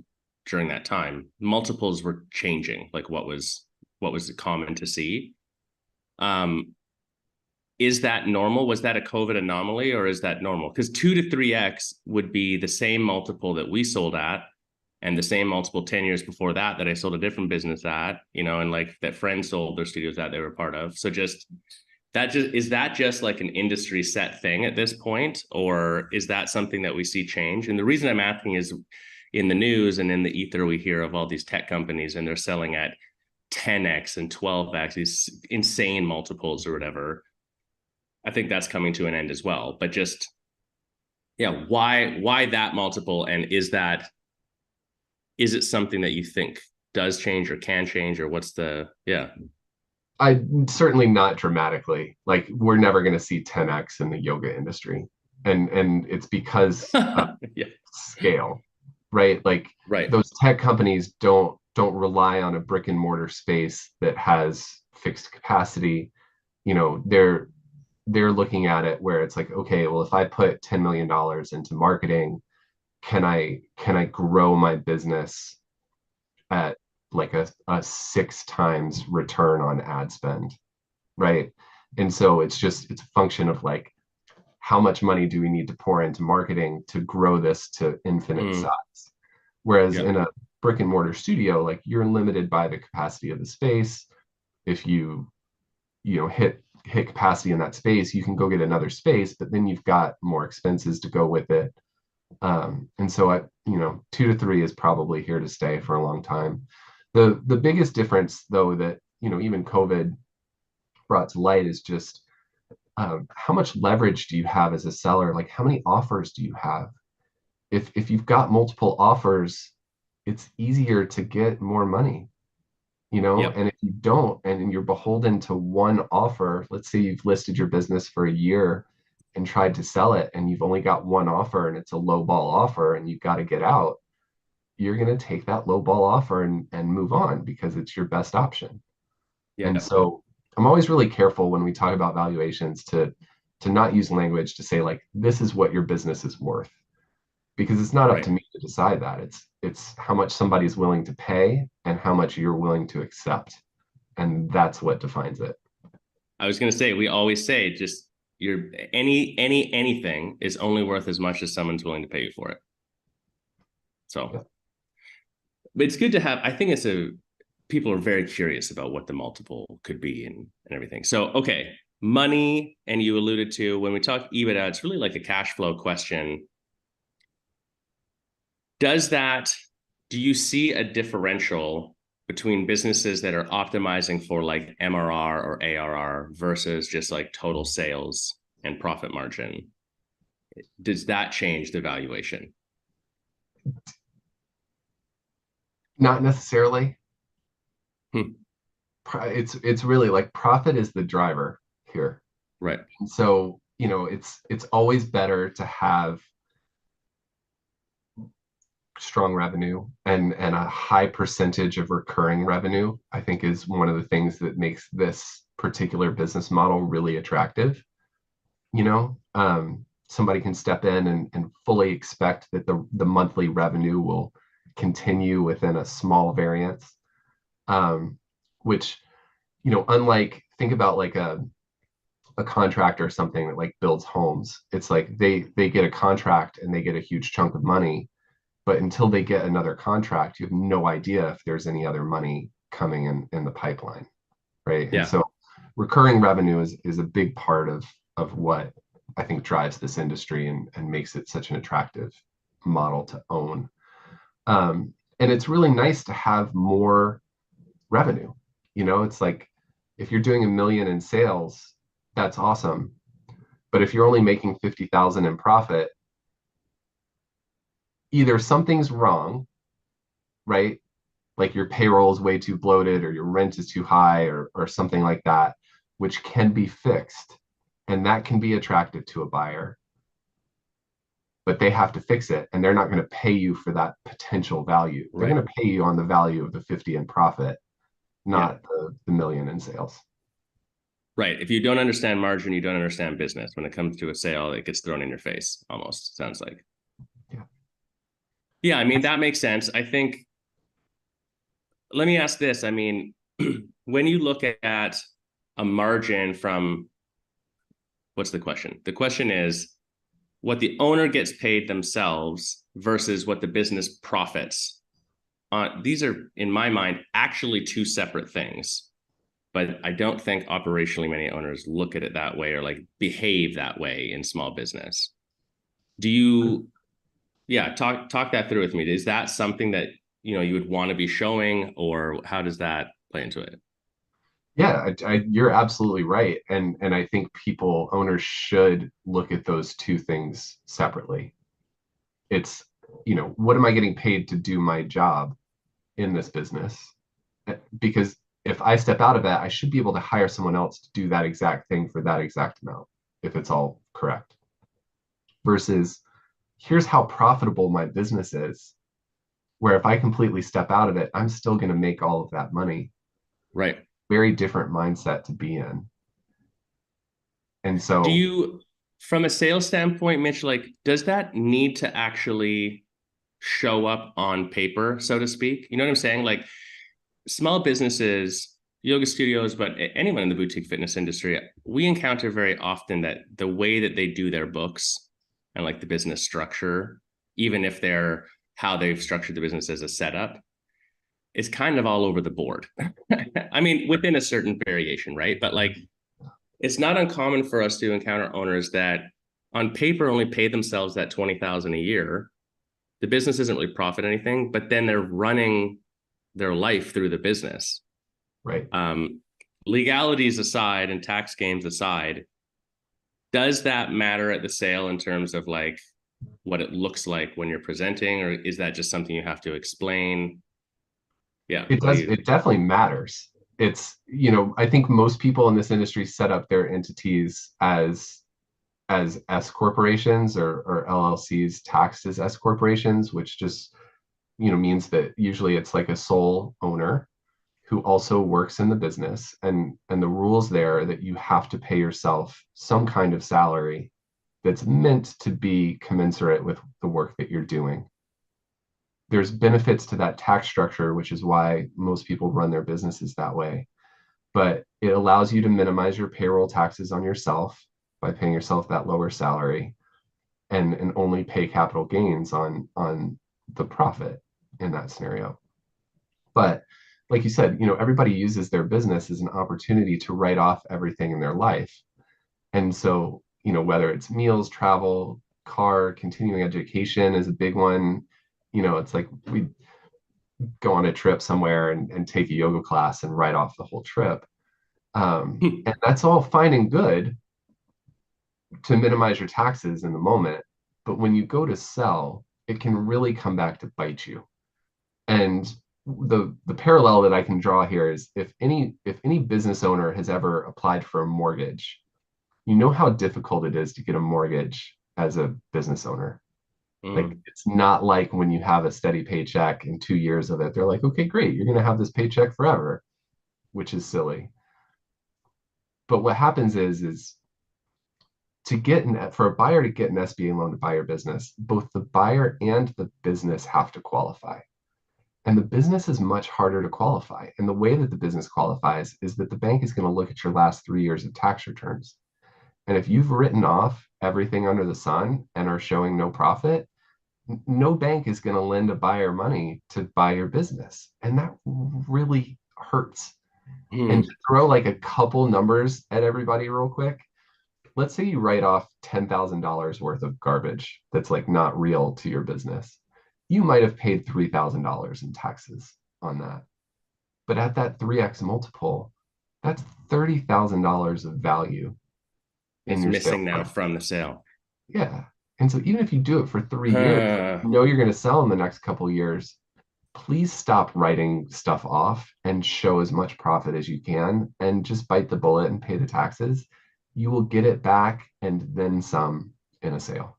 during that time, multiples were changing, like what was common to see. Um, is that normal? Was that a COVID anomaly or is that normal? Because 2 to 3x would be the same multiple that we sold at and the same multiple 10 years before that I sold a different business at, and like that friends sold their studios that they were part of. So is that just like an industry set thing at this point? Or is that something that we see change? And the reason I'm asking is in the news and in the ether, we hear of all these tech companies and they're selling at 10x and 12x, these insane multiples or whatever. I think that's coming to an end as well. But just, yeah, why that multiple? And is it something that you think does change or can change, or what's the, yeah. I certainly not dramatically. Like we're never going to see 10x in the yoga industry, and it's because of Yeah, scale, right? Like right. those tech companies don't rely on a brick and mortar space that has fixed capacity. You know, they're looking at it where it's like, okay, well, if I put $10 million into marketing, can I grow my business at like a 6 times return on ad spend, right? And so it's a function of like how much money do we need to pour into marketing to grow this to infinite Mm, size? Whereas yep. in a brick and mortar studio, like you're limited by the capacity of the space. If you hit capacity in that space, you can go get another space, but then you've got more expenses to go with it. And so 2 to 3 is probably here to stay for a long time. The biggest difference though that even COVID brought to light is just how much leverage do you have as a seller? Like how many offers do you have? If you've got multiple offers, it's easier to get more money, Yep. and if you don't and you're beholden to one offer, let's say you've listed your business for a year and tried to sell it and you've only got one offer and it's a low ball offer and you've got to get out, you're going to take that low ball offer and move on because it's your best option. And Yep. so I'm always really careful when we talk about valuations to not use language to say like this is what your business is worth, because it's not up to Right. me to decide that. It's how much somebody's willing to pay and how much you're willing to accept, and that's what defines it. I was going to say, we always say just your anything is only worth as much as someone's willing to pay you for it. So, Yeah. but it's good to have, I think people are very curious about what the multiple could be and everything. So, okay, money, and you alluded to when we talk EBITDA, it's really like a cash flow question. Does that, do you see a differential between businesses that are optimizing for like MRR or ARR versus just like total sales and profit margin? Does that change the valuation? Not necessarily. Hmm. It's really like profit is the driver here. Right. And so, it's always better to have strong revenue and a high percentage of recurring revenue. I think is one of the things that makes this particular business model really attractive. Somebody can step in and fully expect that the monthly revenue will continue within a small variance, which, unlike, think about like a contractor or something that like builds homes. It's like they get a contract and they get a huge chunk of money, but until they get another contract, you have no idea if there's any other money coming in the pipeline, right? And Yeah. so recurring revenue is a big part of what I think drives this industry and makes it such an attractive model to own. And it's really nice to have more revenue. It's like if you're doing 1 million in sales, that's awesome. But if you're only making 50,000 in profit, either something's wrong, right? Like your payroll is way too bloated or your rent is too high or something like that, which can be fixed. And that can be attractive to a buyer, but they have to fix it and they're not going to pay you for that potential value. They're Right. going to pay you on the value of the 50 in profit, Yeah. not the 1 million in sales. Right. If you don't understand margin, you don't understand business. When it comes to a sale, it gets thrown in your face almost, sounds like. Yeah. Yeah, I mean, that makes sense. I think, let me ask this. I mean, when you look at a margin from, what's the question? The question is what the owner gets paid themselves versus what the business profits. These are, in my mind, actually two separate things. But I don't think operationally many owners look at it that way or like behave that way in small business. Do you, yeah, talk that through with me. Is that something that you would want to be showing, or how does that play into it? Yeah, you're absolutely right. And I think owners should look at those two things separately. It's, what am I getting paid to do my job in this business? Because if I step out of it, I should be able to hire someone else to do that exact thing for that exact amount, if it's all correct. Versus, here's how profitable my business is, where if I completely step out of it, I'm still going to make all of that money. Right. Very different mindset to be in. And Do so you, from a sales standpoint, Mitch, like, does that need to actually show up on paper, so to speak? You know what I'm saying? Like, small businesses, yoga studios, but anyone in the boutique fitness industry, we encounter very often that the way that they do their books and like the business structure, even if they're how they've structured the business as a setup, is kind of all over the board. I mean, within a certain variation, right? But like, it's not uncommon for us to encounter owners that on paper only pay themselves that 20,000 a year. The business isn't really profit anything, but then they're running their life through the business. right. Um, Legalities aside and tax games aside, does that matter at the sale in terms of like what it looks like when you're presenting, or is that just something you have to explain? Yeah, It what do does, you? it definitely matters. It's, I think most people in this industry set up their entities as S corporations, or LLCs taxed as S corporations, which just, means that usually it's like a sole owner who also works in the business, and the rules there are that you have to pay yourself some kind of salary that's meant to be commensurate with the work that you're doing. There's benefits to that tax structure, which is why most people run their businesses that way. But it allows you to minimize your payroll taxes on yourself by paying yourself that lower salary, and only pay capital gains on the profit in that scenario. But like you said, everybody uses their business as an opportunity to write off everything in their life. And so, whether it's meals, travel, car, continuing education is a big one. It's like we go on a trip somewhere and take a yoga class and write off the whole trip. And that's all fine and good to minimize your taxes in the moment. But when you go to sell, it can really come back to bite you. And the parallel that I can draw here is, if any business owner has ever applied for a mortgage, you know how difficult it is to get a mortgage as a business owner. Like, Mm. it's not like when you have a steady paycheck in 2 years of it, they're like, okay, great, you're going to have this paycheck forever, which is silly. But what happens is for a buyer to get an SBA loan to buy your business, both the buyer and the business have to qualify. And the business is much harder to qualify. And the way that the business qualifies is that the bank is going to look at your last 3 years of tax returns. And if you've written off everything under the sun and are showing no profit, no bank is going to lend a buyer money to buy your business. And that really hurts. And to Mm. throw like a couple numbers at everybody real quick, let's say you write off $10,000 worth of garbage that's like not real to your business. You might have paid $3,000 in taxes on that. But at that 3x multiple, that's $30,000 of value in It's your sale missing now price. from the sale. Yeah. And so even if you do it for 3 years, Uh, you know you're going to sell in the next couple of years, please stop writing stuff off and show as much profit as you can and just bite the bullet and pay the taxes. You will get it back and then some in a sale.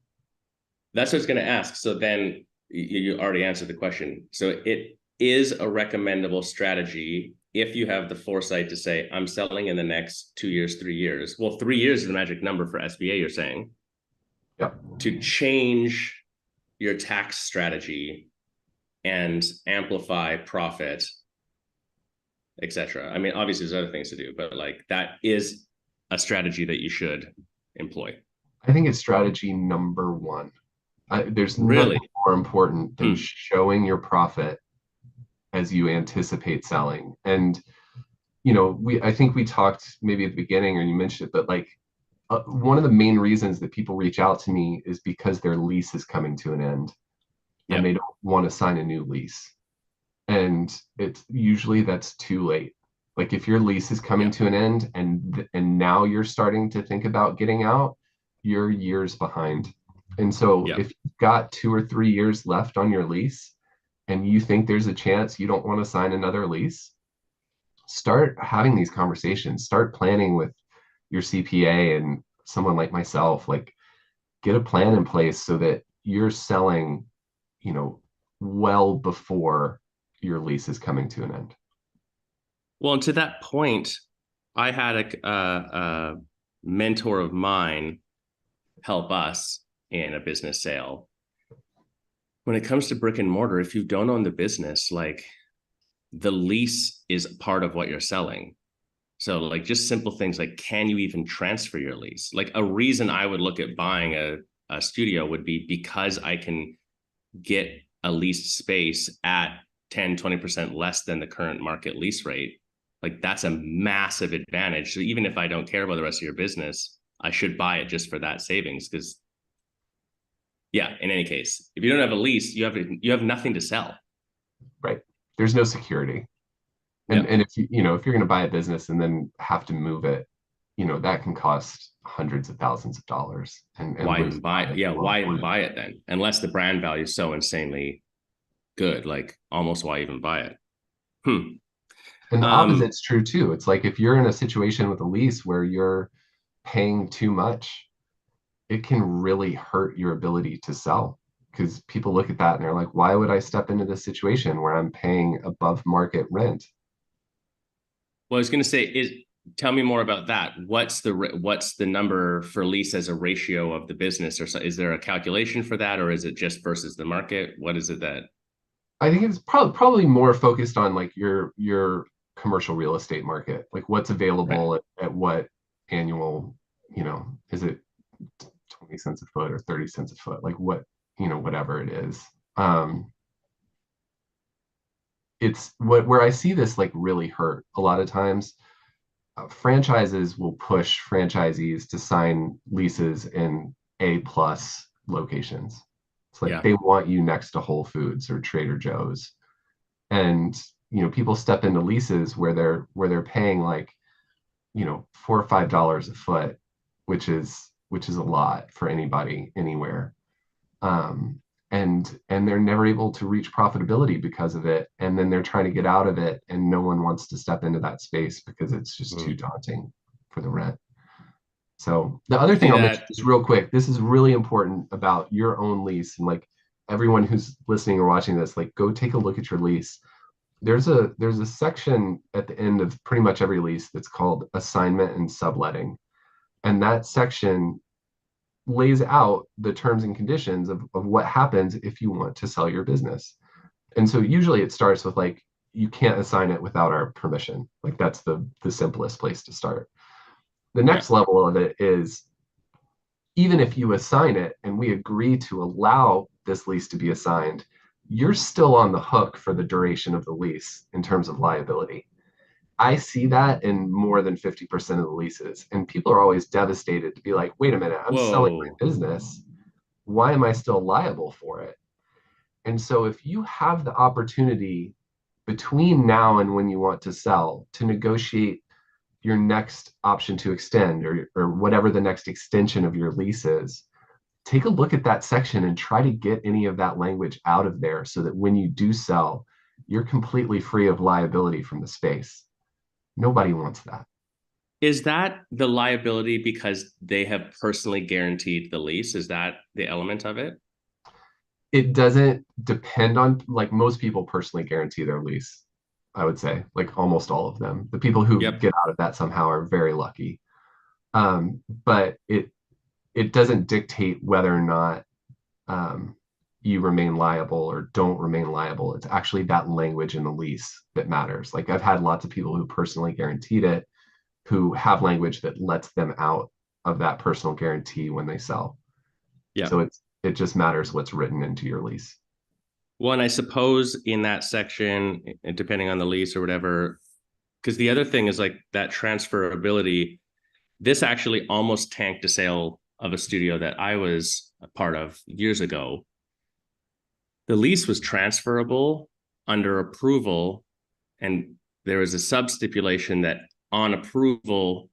that's what I was going to ask. So then you already answered the question. So it is a recommendable strategy if you have the foresight to say, I'm selling in the next 2 years, 3 years. Well, 3 years is the magic number for SBA, you're saying, Yep. to change your tax strategy and amplify profit, etc. I mean, obviously, there's other things to do, but like that is a strategy that you should employ. I think it's strategy number one. There's nothing Really? more important than Hmm. showing your profit as you anticipate selling. And I think we talked maybe at the beginning, or you mentioned it, but like, one of the main reasons that people reach out to me is because their lease is coming to an end and they Yep. don't want to sign a new lease. And it's usually that's too late. Like if your lease is coming Yeah. to an end and now you're starting to think about getting out, you're years behind. And so Yeah. if you've got 2 or 3 years left on your lease and you think there's a chance you don't want to sign another lease, start having these conversations. Start planning with your CPA and someone like myself. Like get a plan in place so that you're selling, you know, well before your lease is coming to an end. Well, and to that point, I had a mentor of mine help us in a business sale. When it comes to brick and mortar, if you don't own the business, like the lease is part of what you're selling. So like just simple things like, can you even transfer your lease? Like a reason I would look at buying a studio would be because I can get a leased space at 10, 20% less than the current market lease rate. Like that's a massive advantage. So even if I don't care about the rest of your business, I should buy it just for that savings. Because yeah, in any case, if you don't have a lease, you have nothing to sell. Right. There's no security. Yeah. And if if you're going to buy a business and then have to move it, that can cost hundreds of thousands of dollars and Why lose even buy a it? lot Yeah, along why the even way. buy it then? Unless the brand value is so insanely good, like almost why even buy it? Hmm. And the Um, opposite's true too. It's like if you're in a situation with a lease where you're paying too much, it can really hurt your ability to sell because people look at that and they're like, why would I step into this situation where I'm paying above market rent? well, I was going to say, tell me more about that. What's the number for lease as a ratio of the business, or so, is there a calculation for that, or is it just versus the market? What is it that? I think it's probably more focused on like your commercial real estate market, like what's Right. available at what annual, is it 20 cents a foot or 30 cents a foot, like what, whatever it is. Um, it's where I see this like really hurt a lot of times. Franchises will push franchisees to sign leases in A plus locations. It's like Yeah. they want you next to Whole Foods or Trader Joe's. And people step into leases where they're paying like $4 or $5 a foot, which is a lot for anybody anywhere. um, and they're never able to reach profitability because of it, and then they're trying to get out of it and no one wants to step into that space because it's just too Mm. daunting for the rent. So the other You thing see I'll mention that? just real quick, this is really important about your own lease, and like everyone who's listening or watching this, like go take a look at your lease. There's a section at the end of pretty much every lease that's called assignment and subletting. And that section lays out the terms and conditions of what happens if you want to sell your business. And so usually it starts with like, you can't assign it without our permission. Like that's the simplest place to start. The Yeah. next level of it is even if you assign it and we agree to allow this lease to be assigned, you're still on the hook for the duration of the lease in terms of liability. I see that in more than 50% of the leases. And people are always devastated to be like, wait a minute, I'm selling Whoa. my business. Why am I still liable for it? And so if you have the opportunity between now and when you want to sell to negotiate your next option to extend or whatever the next extension of your lease is, take a look at that section and try to get any of that language out of there so that when you do sell, you're completely free of liability from the space. Nobody wants that. Is that the liability because they have personally guaranteed the lease? Is that the element of it? It doesn't depend on, like, most people personally guarantee their lease. I would say like almost all of them. The people who Yep. get out of that somehow are very lucky. But it doesn't dictate whether or not um, you remain liable or don't remain liable. It's actually that language in the lease that matters. Like I've had lots of people who personally guaranteed it who have language that lets them out of that personal guarantee when they sell. So Yep. it just matters what's written into your lease. Well, and I suppose in that section, depending on the lease or whatever, because the other thing is like that transferability. This actually almost tanked a sale of a studio that I was a part of years ago. The lease was transferable under approval, and there was a sub stipulation that on approval,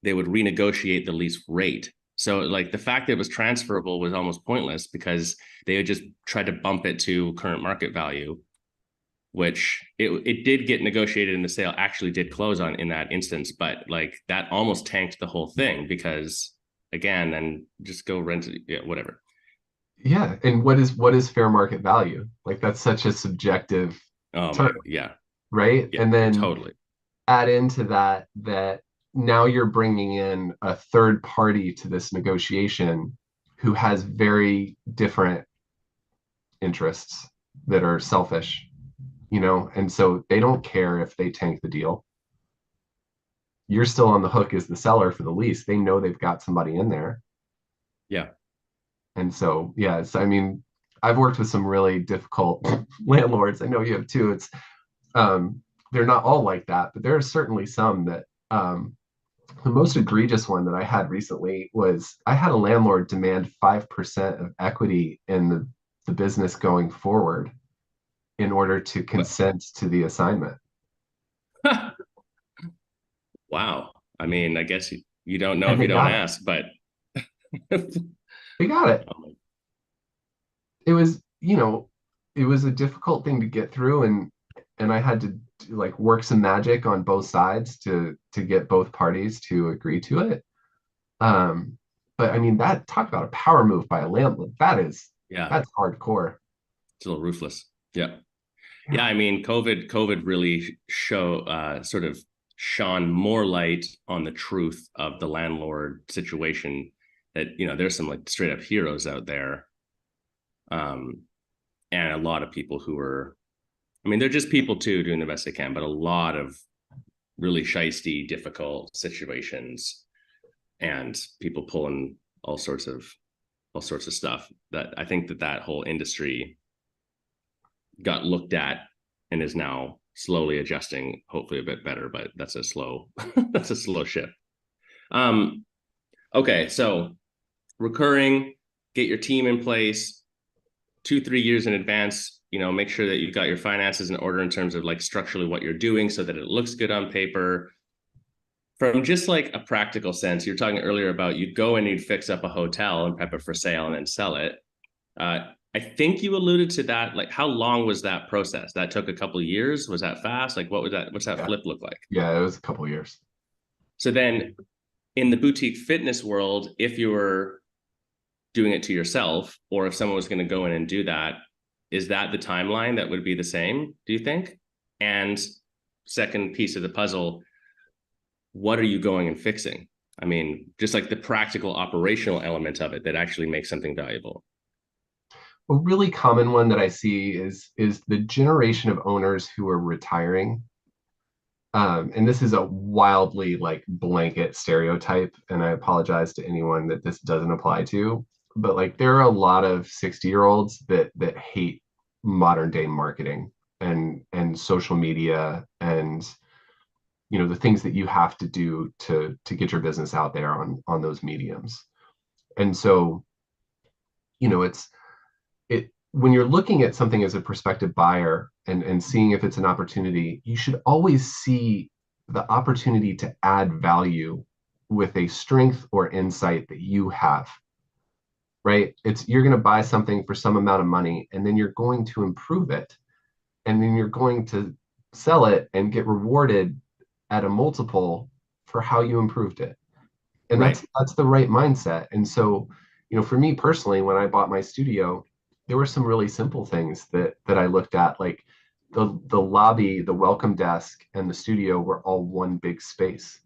they would renegotiate the lease rate. So like the fact that it was transferable was almost pointless because they would just try to bump it to current market value, which it did get negotiated and the sale actually did close on in that instance. But like that almost tanked the whole thing because again, then just go rent it, yeah, whatever. Yeah. And what is fair market value? Like that's such a subjective Oh term, my, yeah, right? yeah, And then totally. add into that now you're bringing in a third party to this negotiation who has very different interests that are selfish, and so they don't care if they tank the deal. You're still on the hook as the seller for the lease. They know they've got somebody in there. Yeah. And so, yes, I mean, I've worked with some really difficult landlords. I know you have too. They're not all like that, but there are certainly some that, the most egregious one that I had recently was I had a landlord demand 5% of equity in the business going forward in order to But consent to the assignment. wow. I mean, I guess you don't know And if they you don't got it. ask, but They got it. um, It was, it was a difficult thing to get through, and I had to like work some magic on both sides to get both parties to agree to it. Um, but I mean that talk about a power move by a landlord. yeah, That's hardcore. it's a little ruthless. Yeah. Yeah, Yeah. I mean, COVID really sort of shone more light on the truth of the landlord situation. That there's some like straight up heroes out there, um, and a lot of people who are. I mean, they're just people too, doing the best they can, but a lot of really shisty, difficult situations, and people pulling all sorts of stuff. That I think that whole industry got looked at and is now slowly adjusting, hopefully a bit better, but that's a slow that's a slow shift. Um, okay, so recurring, get your team in place 2-3 years in advance. Make sure that you've got your finances in order in terms of like structurally what you're doing so that it looks good on paper. From just like a practical sense, you're talking earlier about you'd go and you'd fix up a hotel and prep it for sale and then sell it. I think you alluded to that. Like, how long was that process? That took a couple of years. Was that fast? Like, what's that Yeah. flip look like? Yeah, it was a couple years. So then in the boutique fitness world, if you were doing it to yourself, or if someone was going to go in and do that, is that the timeline that would be the same, do you think? And second piece of the puzzle, what are you going and fixing? I mean, just like the practical operational element of it that actually makes something valuable. A really common one that I see is the generation of owners who are retiring. And this is a wildly like blanket stereotype, and I apologize to anyone that this doesn't apply to, but like there are a lot of 60-year-olds that hate modern day marketing and social media and the things that you have to do to get your business out there on those mediums. And so, it's it when you're looking at something as a prospective buyer and seeing if it's an opportunity, you should always see the opportunity to add value with a strength or insight that you have, right? You're going to buy something for some amount of money and then you're going to improve it and then you're going to sell it and get rewarded at a multiple for how you improved it. And Right. that's the right mindset. And so, for me personally, when I bought my studio, there were some really simple things that I looked at, like the lobby, the welcome desk, and the studio were all one big space.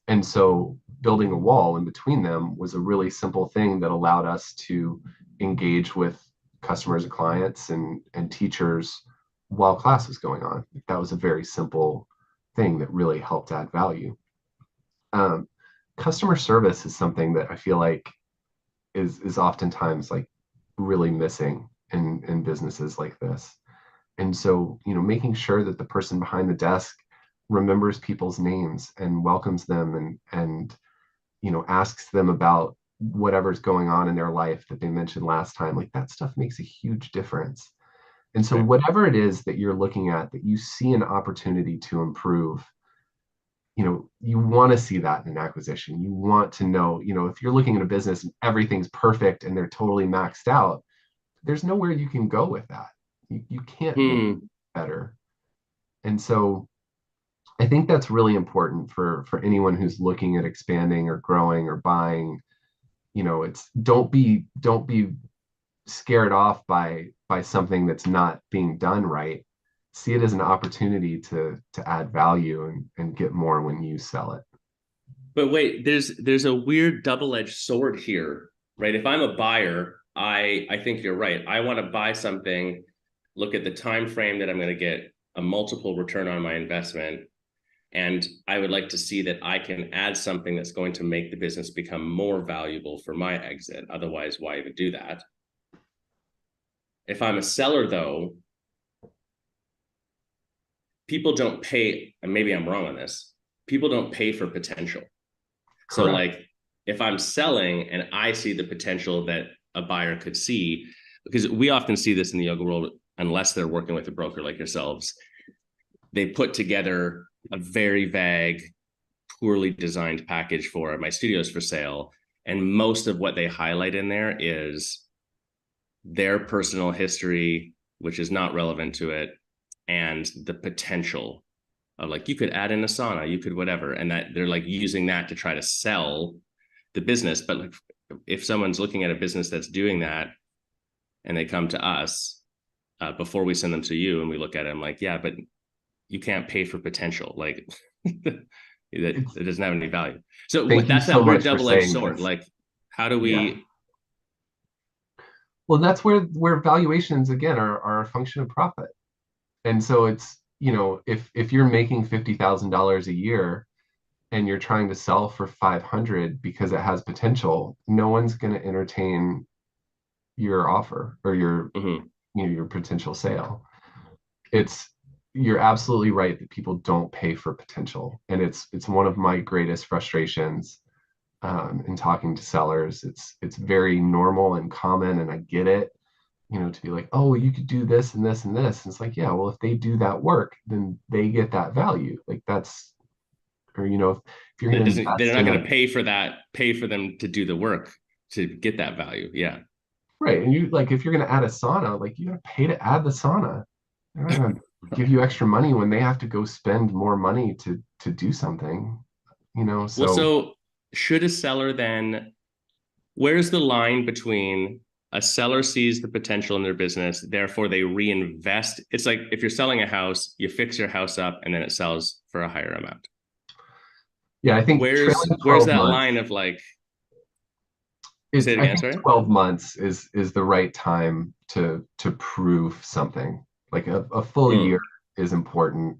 And so building a wall in between them was a really simple thing that allowed us to engage with customers and clients and teachers while class was going on. That was a very simple thing that really helped add value. Um, Customer service is something that I feel like is oftentimes like really missing in businesses like this. And so, making sure that the person behind the desk remembers people's names and welcomes them and asks them about whatever's going on in their life that they mentioned last time, like that stuff makes a huge difference. And so Okay. whatever it is that you're looking at that you see an opportunity to improve, you want to see that in an acquisition. You want to know, if you're looking at a business and everything's perfect and they're totally maxed out, there's nowhere you can go with that. You can't make it Hmm. better. And so I think that's really important for anyone who's looking at expanding or growing or buying. It's don't be scared off by something that's not being done right. See it as an opportunity to add value and get more when you sell it. But wait, there's a weird double-edged sword here, right? If I'm a buyer, I think you're right. I want to buy something, look at the time frame that I'm going to get a multiple return on my investment, and I would like to see that I can add something that's going to make the business become more valuable for my exit. Otherwise, why even do that? If I'm a seller, though, people don't pay, and maybe I'm wrong on this, people don't pay for potential. So Correct. like if I'm selling and I see the potential that a buyer could see, because we often see this in the yoga world, unless they're working with a broker like yourselves, they put together a very vague, poorly designed package for my studios for sale. And most of what they highlight in there is their personal history, which is not relevant to it, and the potential of like, you could add in a sauna, you could whatever. And that they're like using that to try to sell the business. But like, if someone's looking at a business that's doing that and they come to us before we send them to you and we look at it, I'm like, yeah, but you can't pay for potential. Like that It's, it doesn't have any value. So thank you that's so that weird much for double-edged saying sword. this. Like, how do Yeah. we? Well, that's where valuations again are a function of profit. And so it's, if you're making $50,000 a year and you're trying to sell for 500 because it has potential, no one's going to entertain your offer or Mhm. your potential sale. It's You're absolutely right that people don't pay for potential, and it's one of my greatest frustrations in talking to sellers. It's very normal and common, and I get it. To be like, oh, you could do this and this and this. And it's like, yeah, well, if they do that work, then they get that value. Like that's, or if you're That going to doesn't. They're invest not in going a to pay for that. Pay for them to do the work to get that value. Yeah. right, and you like if you're going to add a sauna, like you got to pay to add the sauna. They're not going to give you extra money when they have to go spend more money to do something. Well, So so should a seller then, where's the line between a seller sees the potential in their business, therefore they reinvest? It's like if you're selling a house, you fix your house up and then it sells for a higher amount. yeah, I think trailing Where's 12 that months line of like, say it's it I again, think sorry? 12 months is the right time to prove something. Like a full year Mm. is important.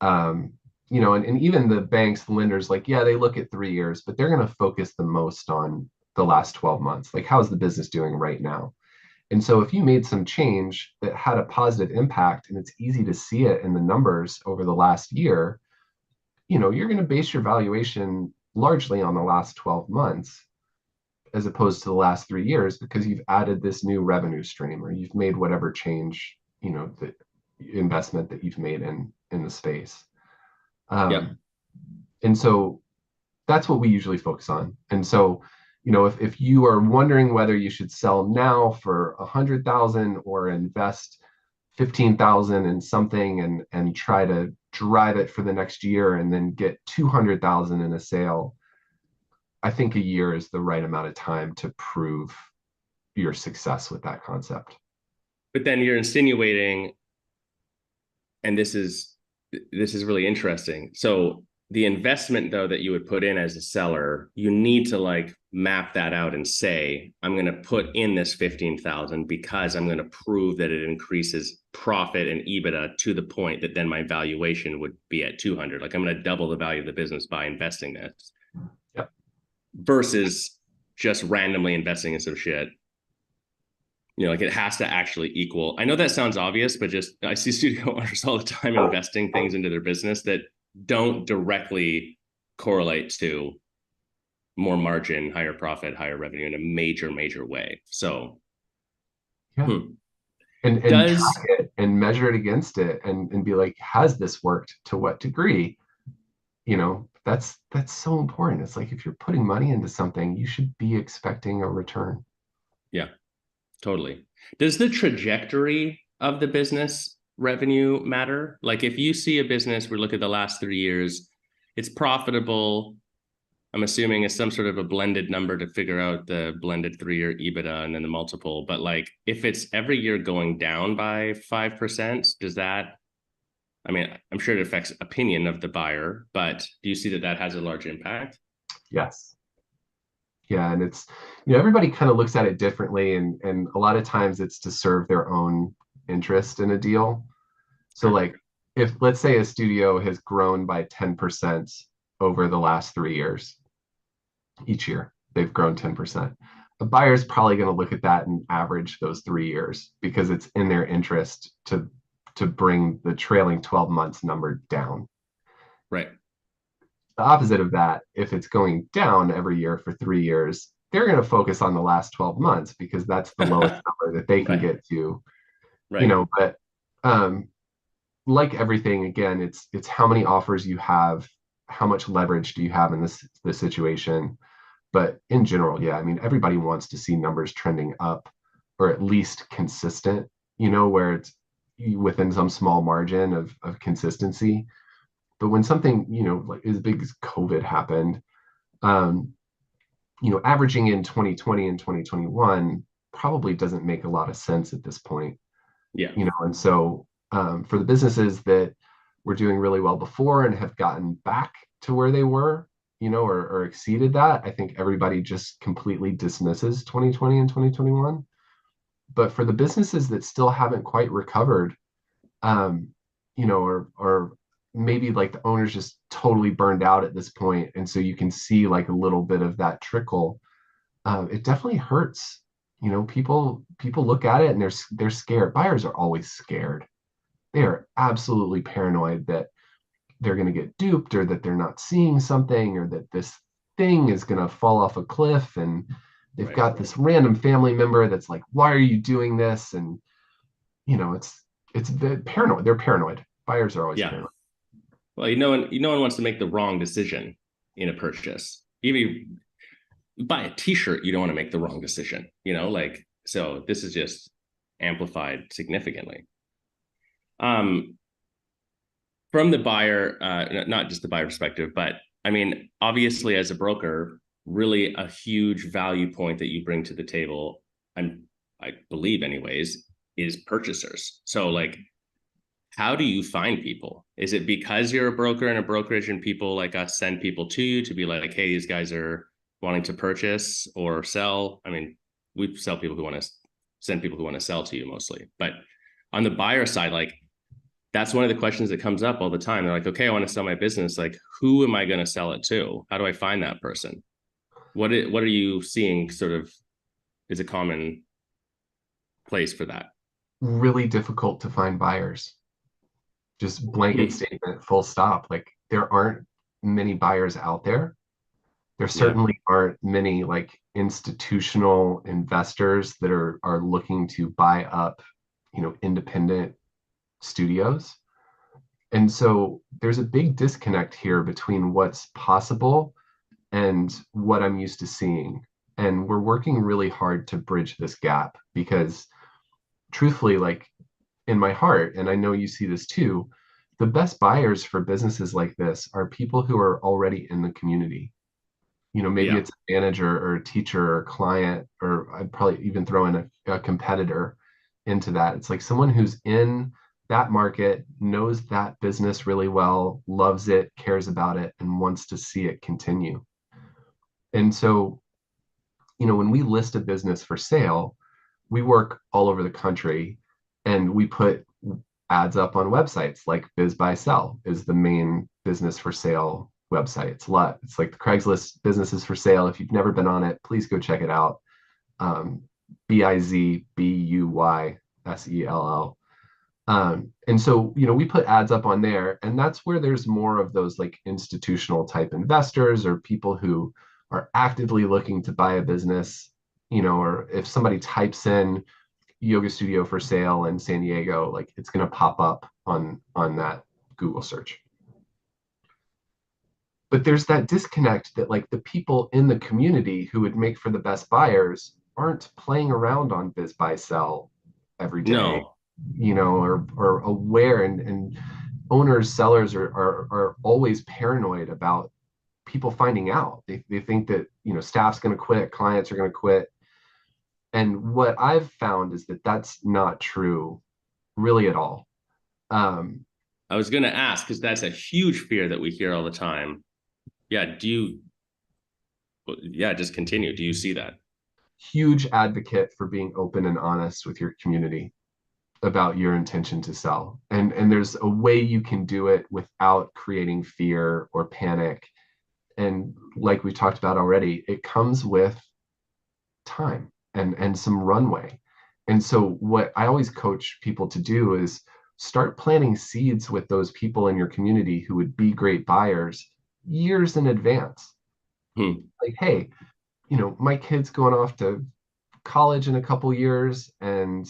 Um, and even the banks, the lenders, like, yeah, they look at 3 years, but they're going to focus the most on the last 12 months. Like, how's the business doing right now? And so if you made some change that had a positive impact and it's easy to see it in the numbers over the last year, you're going to base your valuation largely on the last 12 months as opposed to the last 3 years because you've added this new revenue stream or you've made whatever change, the investment that you've made in the space. Yep. And so that's what we usually focus on. And so, if you are wondering whether you should sell now for 100,000 or invest 15,000 in something and try to drive it for the next year and then get 200,000 in a sale, I think a year is the right amount of time to prove your success with that concept. But then you're insinuating, and this is really interesting. So the investment though that you would put in as a seller, you need to like map that out and say, I'm going to put in this 15,000 because I'm going to prove that it increases profit and EBITDA to the point that then my valuation would be at 200. Like I'm going to double the value of the business by investing this Yep. versus just randomly investing in some shit. Like it has to actually equal. I know that sounds obvious, but just I see studio owners all the time investing things into their business that don't directly correlate to more margin, higher profit, higher revenue in a major way. So, Yeah. hmm. and Does track it and measure it against it and be like, has this worked? To what degree? That's so important. It's like if you're putting money into something, you should be expecting a return. Yeah, totally. Does the trajectory of the business revenue matter? Like if you see a business, we look at the last 3 years, it's profitable. I'm assuming it's some sort of a blended number to figure out the blended 3-year EBITDA and then the multiple. But like if it's every year going down by 5%, does that, I mean, I'm sure it affects opinion of the buyer, but do you see that that has a large impact? Yes. Yeah, and it's everybody kind of looks at it differently, and a lot of times it's to serve their own interest in a deal. So Sure. like if let's say a studio has grown by 10% over the last 3 years, each year they've grown 10%. A buyer's probably going to look at that and average those 3 years because it's in their interest to bring the trailing 12 months number down. Right. The opposite of that, if it's going down every year for 3 years, they're going to focus on the last 12 months because that's the lowest number that they can Right. get to, Right. but um, like everything, again, it's how many offers you have, how much leverage do you have in this situation. But in general, yeah, I mean, everybody wants to see numbers trending up or at least consistent, where it's within some small margin of consistency. But when something, like as big as COVID happened, um, averaging in 2020 and 2021 probably doesn't make a lot of sense at this point, Yeah. and so for the businesses that were doing really well before and have gotten back to where they were, or exceeded that, I think everybody just completely dismisses 2020 and 2021. But for the businesses that still haven't quite recovered, um, or maybe like the owner's just totally burned out at this point, and so you can see like a little bit of that trickle. It definitely hurts. People look at it and they're scared. Buyers are always scared. They are absolutely paranoid that they're going to get duped or that they're not seeing something or that this thing is going to fall off a cliff, and they've Right. got this random family member that's like, why are you doing this? And it's the paranoid. They're paranoid. Buyers are always Yeah. paranoid. Well, no one wants to make the wrong decision in a purchase. Even if you buy a t-shirt, you don't want to make the wrong decision, like, so this is just amplified significantly. Um, from the buyer, not just the buyer perspective, but I mean, obviously, as a broker, really a huge value point that you bring to the table, I believe, anyways, is purchasers. So, like, how do you find people? Is it because you're a broker in a brokerage and people like us send people to you to be like, hey, these guys are wanting to purchase or sell? I mean, we sell people who want to send people who want to sell to you mostly. But on the buyer side, like, that's one of the questions that comes up all the time. They're like, okay, I want to sell my business. Like, who am I going to sell it to? How do I find that person? What are you seeing sort of is a common place for that? Really difficult to find buyers. Just blanket Hmm. statement, full stop. Like there aren't many buyers out there. There Yeah. certainly aren't many like institutional investors that are looking to buy up, independent studios. And so there's a big disconnect here between what's possible and what I'm used to seeing. And we're working really hard to bridge this gap because truthfully, like in my heart, and I know you see this too, the best buyers for businesses like this are people who are already in the community. Maybe Yeah. it's a manager or a teacher or a client, or I'd probably even throw in a competitor into that. It's like someone who's in that market, knows that business really well, loves it, cares about it, and wants to see it continue. And so, when we list a business for sale, we work all over the country and we put ads up on websites like Biz Buy Sell is the main business for sale website. It's a lot. It's like the Craigslist businesses for sale. If you've never been on it, please go check it out. BizBuySell. And so, we put ads up on there, and that's where there's more of those like institutional type investors or people who are actively looking to buy a business, or if somebody types in, yoga studio for sale in San Diego, like it's going to pop up on that Google search. But there's that disconnect that like the people in the community who would make for the best buyers aren't playing around on biz buy sell every day, No. or aware, and owners, sellers are always paranoid about people finding out. They think that, staff's going to quit, clients are going to quit. And what I've found is that that's not true really at all. Um, I was going to ask, because that's a huge fear that we hear all the time. Yeah. Just continue. Do you see that? Huge advocate for being open and honest with your community about your intention to sell. And there's a way you can do it without creating fear or panic. And like we talked about already, it comes with time and some runway. And so what I always coach people to do is start planting seeds with those people in your community who would be great buyers years in advance. Hmm. Like, hey, my kid's going off to college in a couple years, and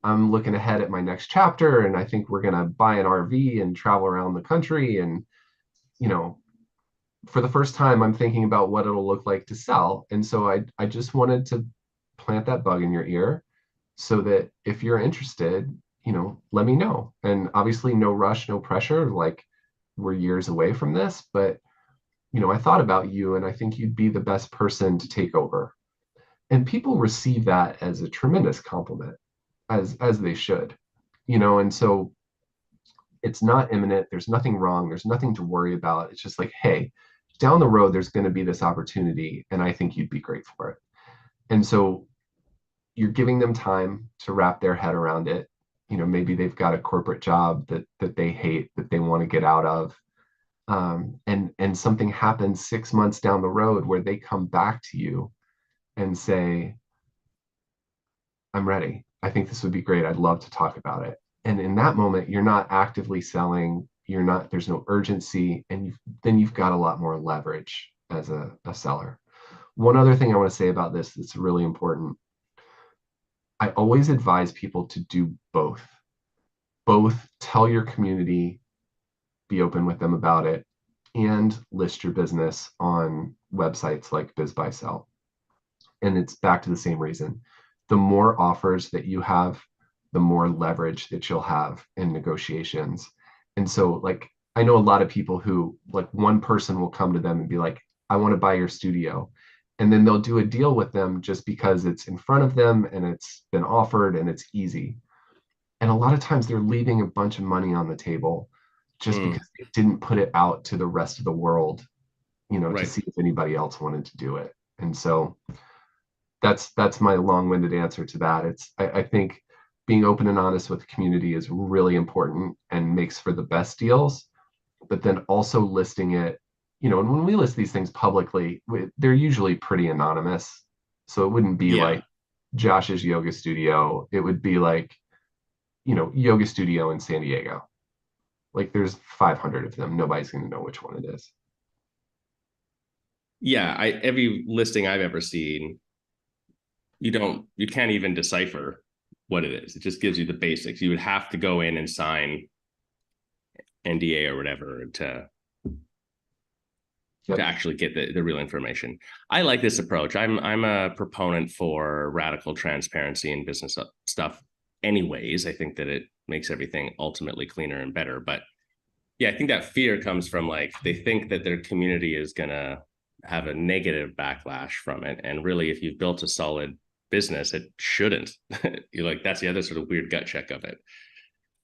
I'm looking ahead at my next chapter, and I think we're going to buy an RV and travel around the country. And, you know, for the first time, I'm thinking about what it'll look like to sell. And so I just wanted to plant that bug in your ear so that if you're interested, let me know. And obviously, no rush, no pressure. Like, we're years away from this, but, I thought about you and I think you'd be the best person to take over. And people receive that as a tremendous compliment, as they should, and so it's not imminent. There's nothing wrong. There's nothing to worry about. It's just like, hey, down the road, there's going to be this opportunity, and I think you'd be great for it. And so you're giving them time to wrap their head around it. Maybe they've got a corporate job that they hate, that they want to get out of. And something happens 6 months down the road where they come back to you and say, I'm ready. I think this would be great. I'd love to talk about it. And in that moment, you're not actively selling. There's no urgency. And then you've got a lot more leverage as a seller. One other thing I want to say about this that's really important. I always advise people to do both. Both tell your community, be open with them about it, and list your business on websites like BizBuySell. And it's back to the same reason. The more offers that you have, the more leverage that you'll have in negotiations. And so, like, I know a lot of people who, like, one person will come to them and be like, I want to buy your studio. And then they'll do a deal with them just because it's in front of them and it's been offered and it's easy. And a lot of times they're leaving a bunch of money on the table just Hmm. because they didn't put it out to the rest of the world, to Right. see if anybody else wanted to do it. And so that's my long-winded answer to that. I think being open and honest with the community is really important and makes for the best deals, but then also listing it, and when we list these things publicly, they're usually pretty anonymous. So it wouldn't be Yeah. like Josh's yoga studio. It would be like, yoga studio in San Diego. Like, there's 500 of them. Nobody's going to know which one it is. Yeah. Every listing I've ever seen, you can't even decipher what it is. It just gives you the basics. You would have to go in and sign NDA or whatever to Yep. actually get the real information. I like this approach. I'm a proponent for radical transparency in business stuff anyways. I think that it makes everything ultimately cleaner and better. But yeah, I think that fear comes from, like, they think that their community is gonna have a negative backlash from it. And really, if you've built a solid business, it shouldn't. You're like, that's the other sort of weird gut check of it.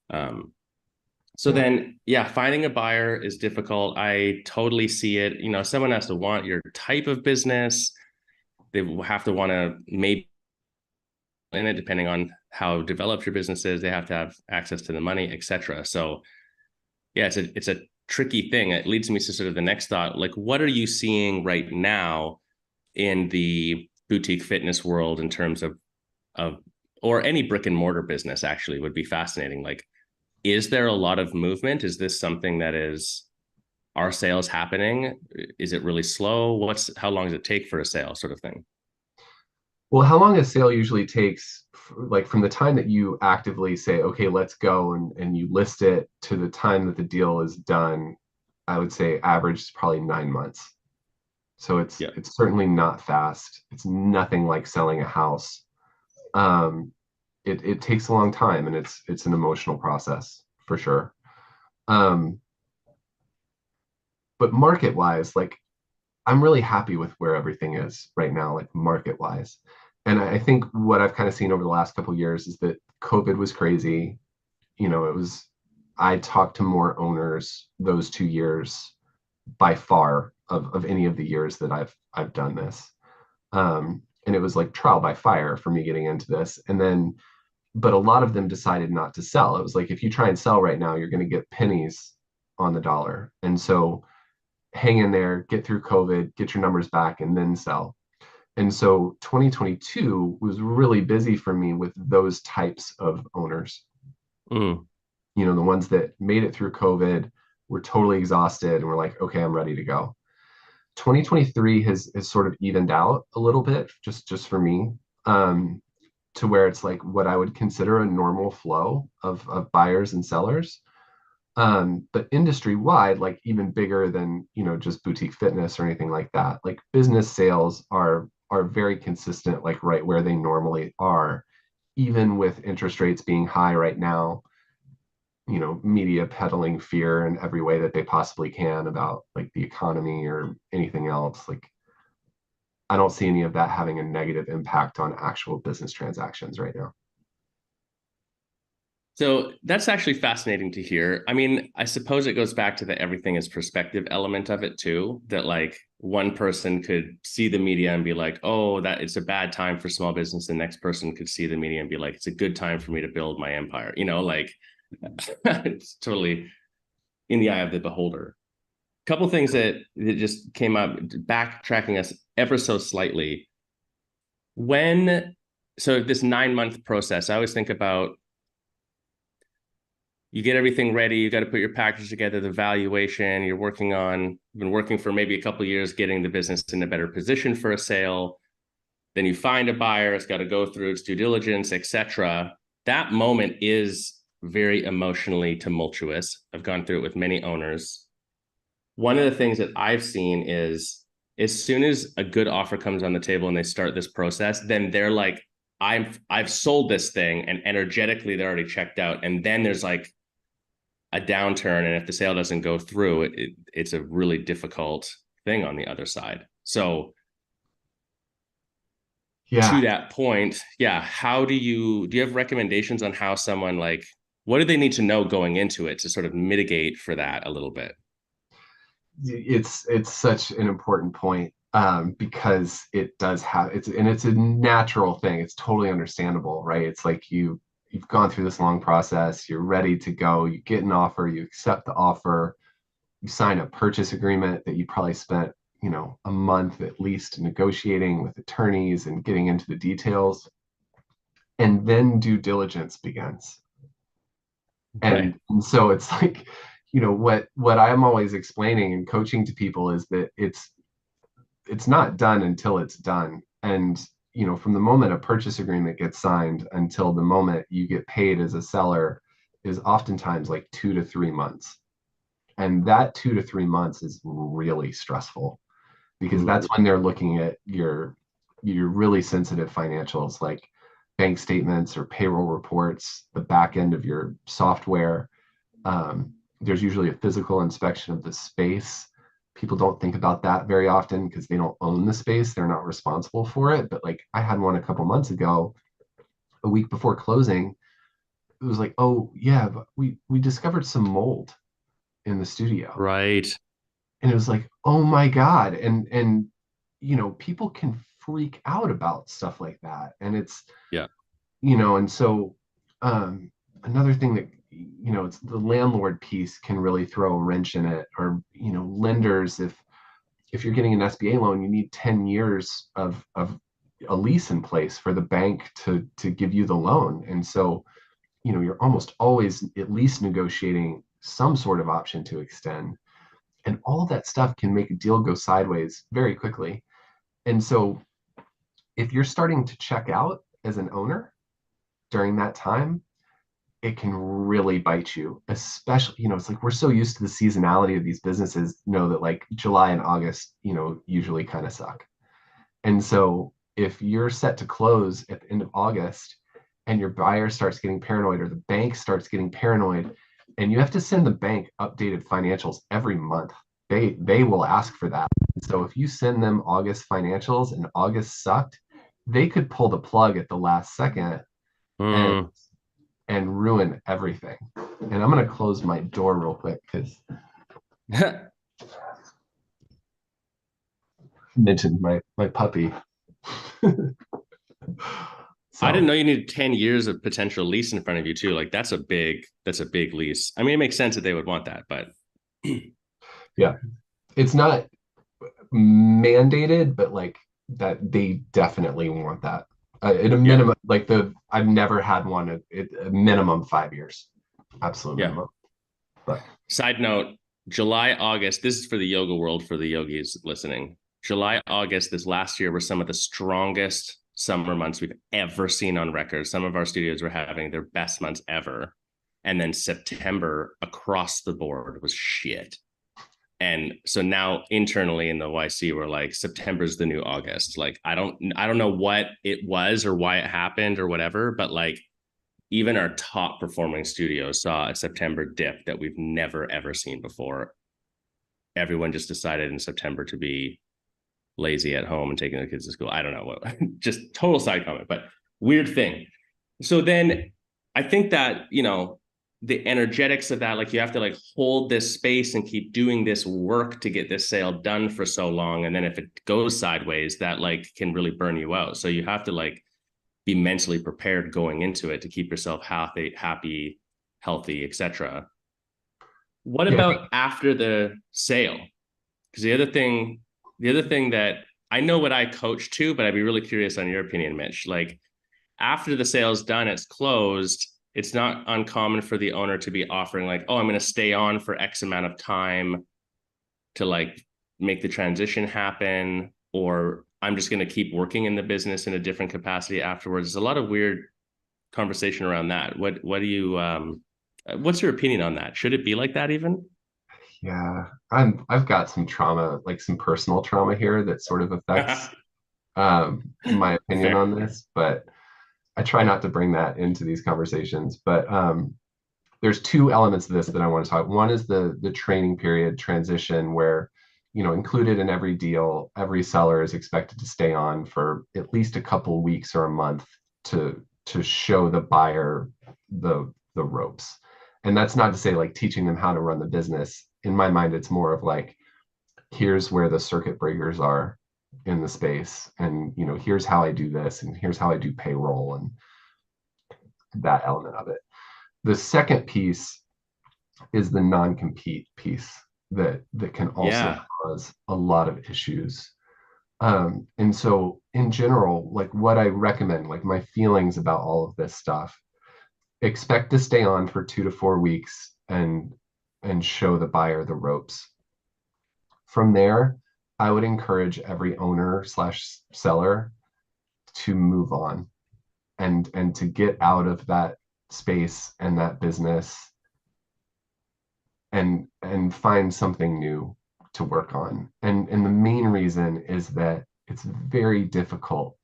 Um, so Yeah. then, yeah, finding a buyer is difficult. I totally see it. Someone has to want your type of business. They have to want to, maybe in it, depending on how developed your business is, they have to have access to the money, etc. So yeah, it's a tricky thing. It leads me to sort of the next thought. Like, what are you seeing right now in the boutique fitness world in terms of or any brick and mortar business? Actually would be fascinating. Like, is there a lot of movement? Is this something that is, are sales happening? Is it really slow? How long does it take for a sale, sort of thing? Well, how long a sale usually takes like from the time that you actively say, okay, let's go, and you list it to the time that the deal is done, I would say average is probably 9 months. So Yeah. it's certainly not fast. It's nothing like selling a house. Um, it takes a long time, and it's an emotional process for sure. Um, but market wise, like I'm really happy with where everything is right now, like market wise. And I think what I've kind of seen over the last couple of years is that COVID was crazy. It was, I talked to more owners those 2 years by far of any of the years that I've done this. And it was like trial by fire for me getting into this. And then, but a lot of them decided not to sell. It was like, if you try and sell right now, you're going to get pennies on the dollar. And so hang in there, get through COVID, get your numbers back, and then sell. And so 2022 was really busy for me with those types of owners. Mm. The ones that made it through COVID, were totally exhausted, and were like, okay, I'm ready to go. 2023 has sort of evened out a little bit, just for me, um, to where it's like what I would consider a normal flow of buyers and sellers. But industry wide, like even bigger than just boutique fitness or anything like that. Like business sales are very consistent, like right where they normally are, even with interest rates being high right now. Media peddling fear in every way that they possibly can about like the economy or anything else. Like I don't see any of that having a negative impact on actual business transactions right now. So that's actually fascinating to hear. I mean, I suppose it goes back to the everything is perspective element of it too, that like one person could see the media and be like, oh, that it's a bad time for small business. The next person could see the media and be like, it's a good time for me to build my empire. Like it's totally in the eye of the beholder. A couple things that just came up, backtracking us ever so slightly. When, so this 9 month process, I always think about you get everything ready, you got to put your package together, the valuation, you've been working for maybe a couple of years getting the business in a better position for a sale. Then you find a buyer, it's got to go through its due diligence, etc. That moment is very emotionally tumultuous. I've gone through it with many owners. One of the things that I've seen is as soon as a good offer comes on the table and they start this process, then they're like, I've sold this thing, and energetically they're already checked out. And then there's like a downturn, and if the sale doesn't go through, it's a really difficult thing on the other side. So to Yeah, that point, yeah, how do you have recommendations on how someone like what do they need to know going into it to sort of mitigate for that a little bit? it's such an important point, because it does have it's a natural thing. It's totally understandable, right? It's like you've gone through this long process, you're ready to go, you get an offer, you accept the offer, you sign a purchase agreement that you probably spent a month at least negotiating with attorneys and getting into the details, and then due diligence begins. Right. And so it's like, what I'm always explaining and coaching to people is that it's not done until it's done. And from the moment a purchase agreement gets signed until the moment you get paid as a seller is oftentimes like 2 to 3 months. And that 2 to 3 months is really stressful, because Mm. that's when they're looking at your really sensitive financials, like bank statements or payroll reports, the back end of your software. There's usually a physical inspection of the space. People don't think about that very often because they don't own the space. They're not responsible for it. But like I had one a couple months ago, a week before closing. It was like, oh yeah, but we discovered some mold in the studio. Right. And it was like, oh my God. And people can freak out about stuff like that. And it's, Yeah. and so another thing that it's the landlord piece can really throw a wrench in it, or lenders, if you're getting an SBA loan, you need 10 years of a lease in place for the bank to give you the loan. And so you're almost always at least negotiating some sort of option to extend, and all of that stuff can make a deal go sideways very quickly. And so if you're starting to check out as an owner, during that time, it can really bite you, especially, it's like we're so used to the seasonality of these businesses, know that like July and August, usually kind of suck. And so if you're set to close at the end of August and your buyer starts getting paranoid or the bank starts getting paranoid, and you have to send the bank updated financials every month, they will ask for that. And so if you send them August financials and August sucked, they could pull the plug at the last second and Mm. ruin everything. And I'm gonna close my door real quick because I mentioned my puppy. I So didn't know you needed 10 years of potential lease in front of you too. Like that's a big lease. I mean, it makes sense that they would want that, but yeah, it's not mandated, but like that they definitely want that. At a yeah, minimum, like I've never had one at a minimum 5 years, absolute yeah. minimum. But Side note, July, August, this is for the yoga world, for the yogis listening. July, August, this last year were some of the strongest summer months we've ever seen on record. Some of our studios were having their best months ever. And then September across the board was shit. And so now internally in the YC, we're like, September's the new August. Like, I don't know what it was or why it happened or whatever, but like even our top performing studios saw a September dip that we've never ever seen before. Everyone just decided in September to be lazy at home and taking the kids to school. I don't know what, just total side comment, but weird thing. So then I think that, the energetics of that, like you have to like hold this space and keep doing this work to get this sale done for so long. And then if it goes sideways, that like can really burn you out. So you have to like be mentally prepared going into it to keep yourself happy, healthy, etc. What yeah, about after the sale? Because the other thing that I know what I coach to, but I'd be really curious on your opinion, Mitch. Like after the sale's done, it's closed. It's not uncommon for the owner to be offering like, oh, I'm going to stay on for X amount of time to like make the transition happen, or I'm just going to keep working in the business in a different capacity afterwards. There's a lot of weird conversation around that. What do you what's your opinion on that? Should it be like that even? yeah. I've got some trauma, like some personal trauma here that sort of affects my opinion Fair. on this, but I try not to bring that into these conversations. But there's two elements of this that I want to talk. One is the training period transition where, included in every deal, every seller is expected to stay on for at least a couple weeks or a month to show the buyer the ropes. And that's not to say like teaching them how to run the business. In my mind, it's more of like, here's where the circuit breakers are in the space. And, here's how I do this, and here's how I do payroll and that element of it. The second piece is the non-compete piece that can also Yeah. cause a lot of issues. And so in general, like what I recommend, like my feelings about all of this stuff, expect to stay on for 2 to 4 weeks and show the buyer the ropes. From there, I would encourage every owner slash seller to move on and to get out of that space and that business and find something new to work on. And the main reason is that it's very difficult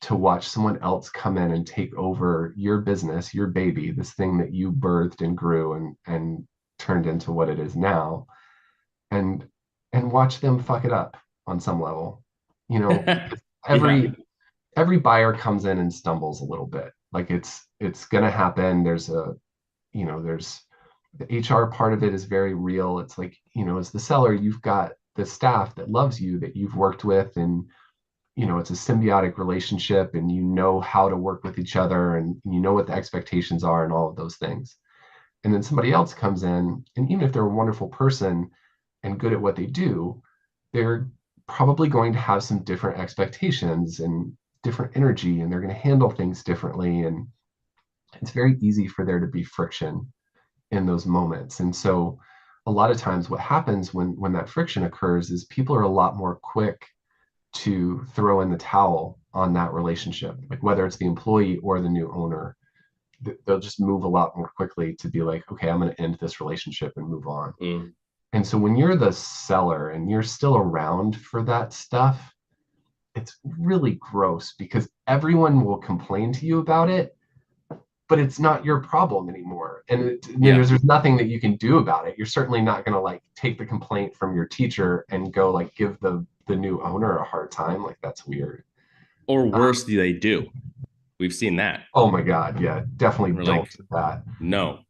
to watch someone else come in and take over your business, your baby, this thing that you birthed and grew and turned into what it is now, and watch them fuck it up on some level. You know, Yeah. every every buyer comes in and stumbles a little bit. Like it's gonna happen. There's the HR part of it is very real. It's like, as the seller, you've got the staff that loves you, that you've worked with, and it's a symbiotic relationship, and you know how to work with each other, and you know what the expectations are and all of those things. And then somebody else comes in, and even if they're a wonderful person and good at what they do, they're probably going to have some different expectations and different energy, and they're going to handle things differently. And it's very easy for there to be friction in those moments. And so a lot of times what happens when that friction occurs is people are a lot more quick to throw in the towel on that relationship, like whether it's the employee or the new owner. they'll just move a lot more quickly to be like, okay, I'm going to end this relationship and move on. Mm. And so when you're the seller and you're still around for that stuff, it's really gross because everyone will complain to you about it, but it's not your problem anymore. And Yeah. there's nothing that you can do about it. You're certainly not going to like take the complaint from your teacher and go like give the new owner a hard time. Like that's weird. Or worse, they do. We've seen that. Oh my God. Yeah, definitely We're don't like, do that. no.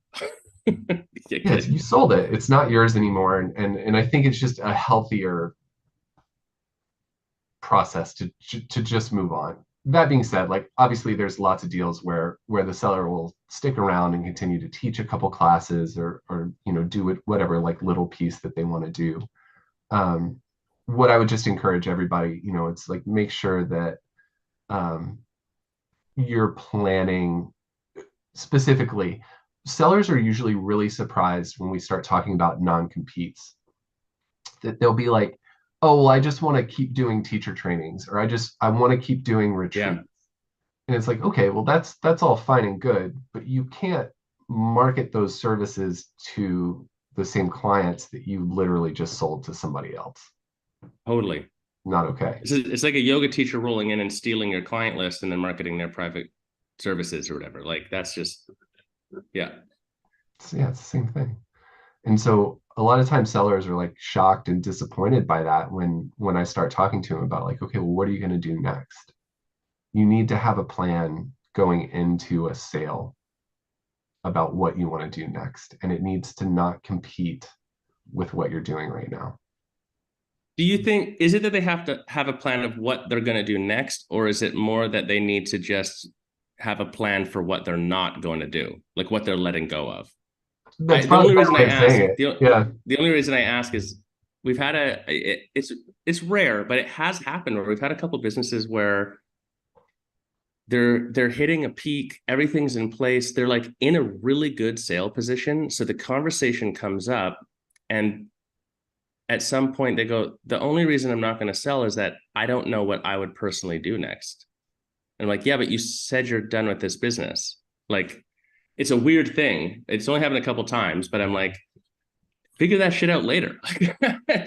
Yeah, you sold it. It's not yours anymore. And I think it's just a healthier process to just move on. That being said, like obviously there's lots of deals where the seller will stick around and continue to teach a couple classes or do it whatever like little piece that they want to do. What I would just encourage everybody, it's like make sure that you're planning specifically. Sellers are usually really surprised when we start talking about non-competes that they'll be like, oh, well, I just want to keep doing teacher trainings, or I want to keep doing Yeah, retreats. And it's like, okay, well, that's all fine and good, but you can't market those services to the same clients that you literally just sold to somebody else. totally. Not okay. It's like a yoga teacher rolling in and stealing your client list and then marketing their private services or whatever. Like that's just, yeah. Yeah, it's the same thing. And so a lot of times sellers are like shocked and disappointed by that when I start talking to them about like, okay, well, what are you going to do next? You need to have a plan going into a sale about what you want to do next. And it needs to not compete with what you're doing right now. Do you think, is it that they have to have a plan of what they're going to do next, or is it more that they need to just have a plan for what they're not going to do, like what they're letting go of? That's The probably only a better reason I way of ask, saying it. Yeah. the only reason I ask is we've had it's rare, but it has happened where we've had a couple of businesses where they're hitting a peak, everything's in place, they're like in a really good sale position, so the conversation comes up, and at some point they go, the only reason I'm not going to sell is that I don't know what I would personally do next. And I'm like, yeah, but you said you're done with this business. Like, it's a weird thing. It's only happened a couple times, but I'm like, figure that shit out later.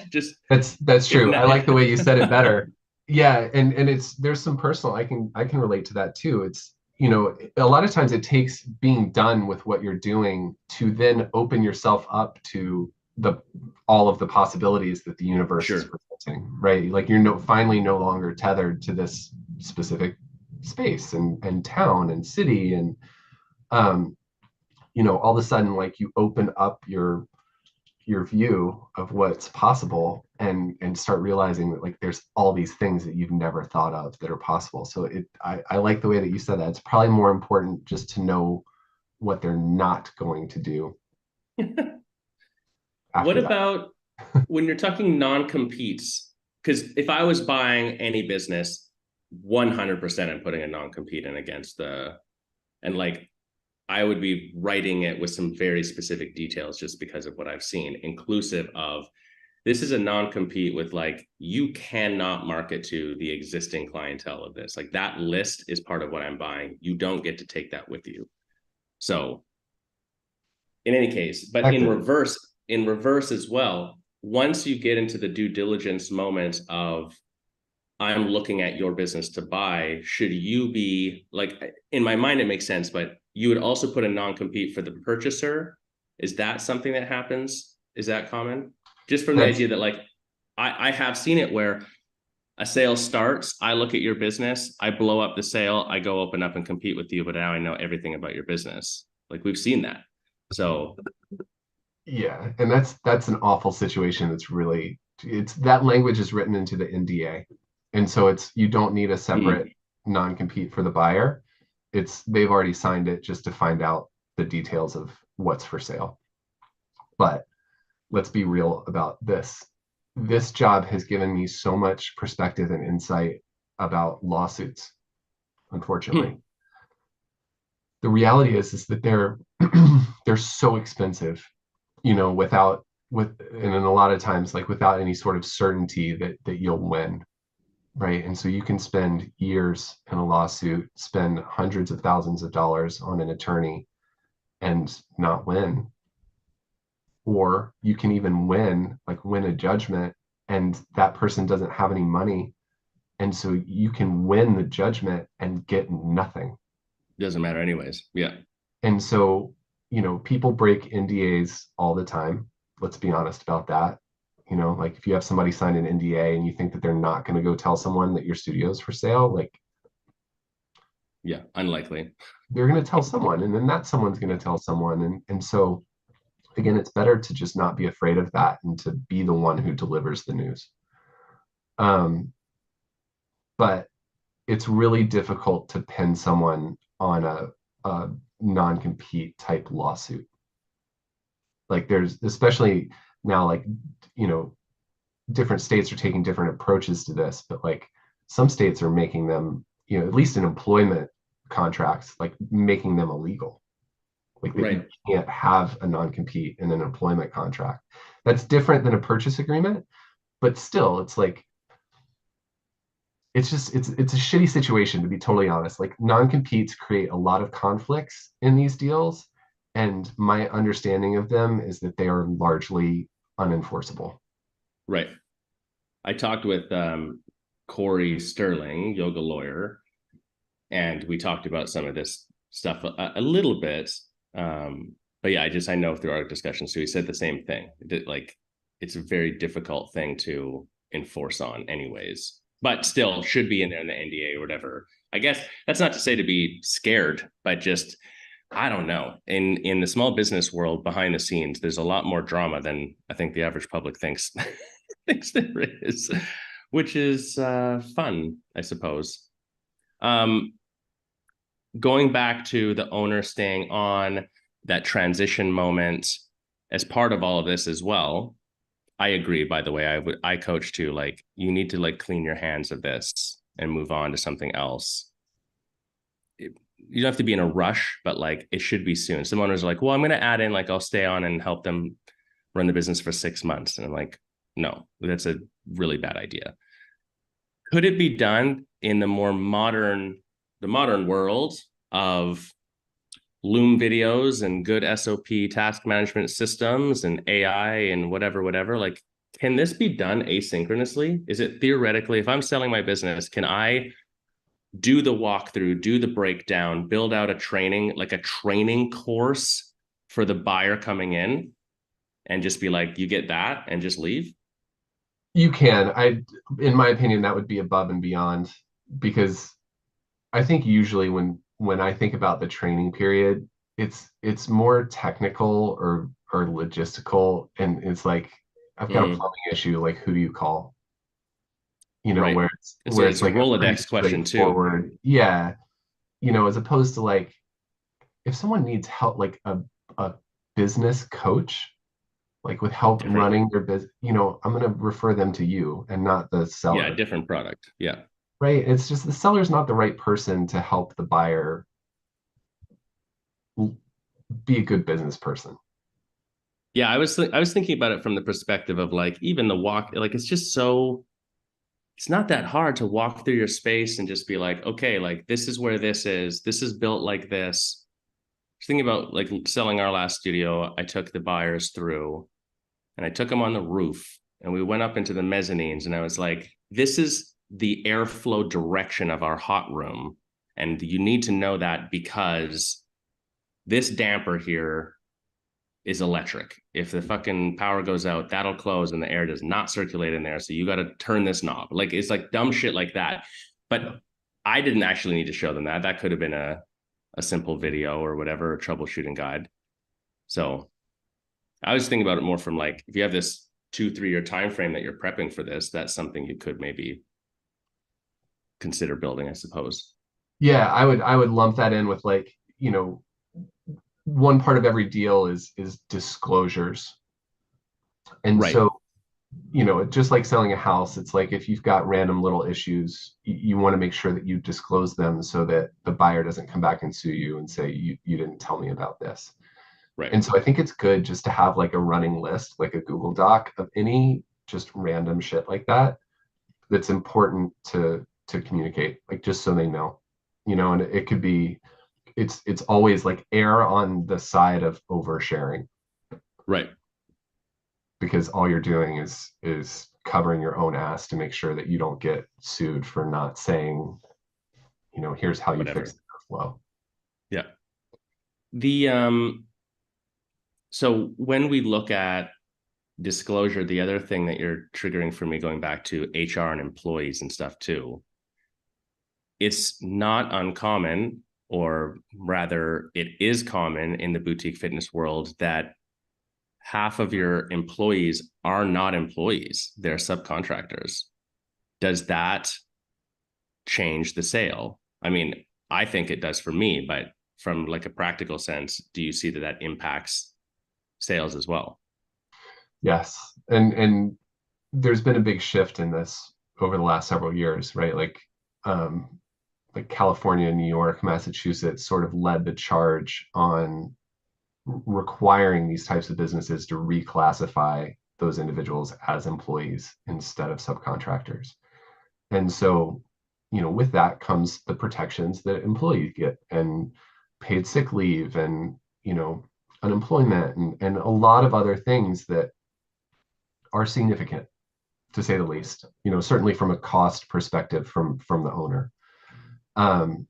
Just That's if true. I not, like the way you said it better. Yeah, and it's there's some personal I can relate to that too. It's a lot of times it takes being done with what you're doing to then open yourself up to the all of the possibilities that the universe is sure. presenting, right? Like you're finally no longer tethered to this specific space and town and city and um all of a sudden like you open up your view of what's possible and start realizing that like there's all these things that you've never thought of that are possible. So I like the way that you said that. It's probably more important just to know what they're not going to do What after that. about when you're talking non-competes? Because if I was buying any business, 100% I'm putting a non-compete in against and like I would be writing it with some very specific details just because of what I've seen, inclusive of this is a non-compete with like, you cannot market to the existing clientele of this. Like that list is part of what I'm buying. You don't get to take that with you. So in any case, but in reverse as well, once you get into the due diligence moment of I'm looking at your business to buy, should you be like, in my mind, it makes sense, but you would also put a non-compete for the purchaser. Is that something that happens? Is that common? Just from the That's idea that like, I have seen it where a sale starts, I look at your business, I blow up the sale, I go open up and compete with you, but now I know everything about your business. Like we've seen that. So yeah, and that's an awful situation. That's really it's that language is written into the NDA. And so it's you don't need a separate non-compete for the buyer. It's they've already signed it just to find out the details of what's for sale. But let's be real about this. This job has given me so much perspective and insight about lawsuits, unfortunately. The reality is that they're they're so expensive, without with and then a lot of times like without any sort of certainty that you'll win. right? And so you can spend years in a lawsuit, spend hundreds of thousands of dollars on an attorney and not win. Or you can even win, like win a judgment, and that person doesn't have any money. And so you can win the judgment and get nothing. Doesn't matter anyways. Yeah. And so, people break NDAs all the time. Let's be honest about that. Like if you have somebody sign an NDA and you think that they're not going to go tell someone that your studio is for sale, like Yeah. Unlikely. they're going to tell someone, and then that someone's going to tell someone. And so again, it's better to just not be afraid of that and to be the one who delivers the news. Um, but it's really difficult to pin someone on a non-compete type lawsuit. Like there's especially now, like, you know, different states are taking different approaches to this, but like some states are making them, at least in employment contracts, like making them illegal. Like that you Right. can't have a non-compete in an employment contract. That's different than a purchase agreement, but still, it's like it's a shitty situation, to be totally honest. Like non-competes create a lot of conflicts in these deals, and my understanding of them is that they are largely unenforceable. Right. I talked with Corey Sterling, yoga lawyer, and we talked about some of this stuff a little bit. But yeah, I know through our discussion, so he said the same thing. That like it's a very difficult thing to enforce on, anyways. But still, should be in there in the NDA or whatever. I guess that's not to say to be scared, but just I don't know. In the small business world, behind the scenes, there's a lot more drama than I think the average public thinks thinks there is, which is fun, I suppose. Um, Going back to the owner staying on, that transition moment as part of all of this as well. I agree, by the way. I coach too, like you need to like clean your hands of this and move on to something else. You don't have to be in a rush, but like it should be soon. Some owners are like, well, I'm going to add in, like I'll stay on and help them run the business for 6 months. And I'm like, no, that's a really bad idea. Could it be done in the modern world of Loom videos and good SOP task management systems and AI and whatever? Like, can this be done asynchronously? Is it theoretically, if I'm selling my business, can I do the walkthrough, do the breakdown, build out a training, like a training course for the buyer coming in and just be like, you get that and just leave? You can. In my opinion, that would be above and beyond, because I think usually when I think about the training period, it's more technical or logistical, and it's like I've got a Mm, plumbing issue. Like, who do you call? right. Where it's It's a like a pretty Rolodex question too. straightforward, yeah. As opposed to like if someone needs help, like a business coach, like with help Different. running their business, I'm going to refer them to you and not the Yeah, seller, different product. Yeah. right? It's just the seller's not the right person to help the buyer be a good business person. Yeah, I was thinking about it from the perspective of like even the walk, like it's just so it's not that hard to walk through your space and just be like, okay, like this is where this is. This is built like this. Just thinking about like selling our last studio, I took the buyers through and I took them on the roof and we went up into the mezzanines and I was like, this is the airflow direction of our hot room. And you need to know that because this damper here is electric. If the fucking power goes out, that'll close and the air does not circulate in there. So you got to turn this knob. Like it's like dumb shit like that. But I didn't actually need to show them that. That could have been a simple video or whatever, a troubleshooting guide. So I was thinking about it more from like, if you have this 2-3 year time frame that you're prepping for this, that's something you could maybe consider building, I suppose. Yeah, I would lump that in with like, one part of every deal is disclosures. And Right. so, just like selling a house, it's like if you've got random little issues, you want to make sure that you disclose them so that the buyer doesn't come back and sue you and say you didn't tell me about this. Right. And so I think it's good just to have like a running list, like a Google Doc of any just random shit like that. that's important to communicate, like just so they know, and it could be, it's always like err on the side of oversharing, Right. because all you're doing is covering your own ass to make sure that you don't get sued for not saying, here's how you fix Whatever. the flow. Yeah. The so when we look at disclosure, the other thing that you're triggering for me, going back to HR and employees and stuff too, it's not uncommon, or rather it is common in the boutique fitness world, that half of your employees are not employees, they're subcontractors. Does that change the sale? I mean, I think it does for me, but from like a practical sense, do you see that that impacts sales as well? Yes, and there's been a big shift in this over the last several years, right? Um, like California, New York, Massachusetts sort of led the charge on requiring these types of businesses to reclassify those individuals as employees instead of subcontractors. And so, with that comes the protections that employees get, and paid sick leave, and, unemployment, and a lot of other things that are significant, to say the least, certainly from a cost perspective from the owner. Um,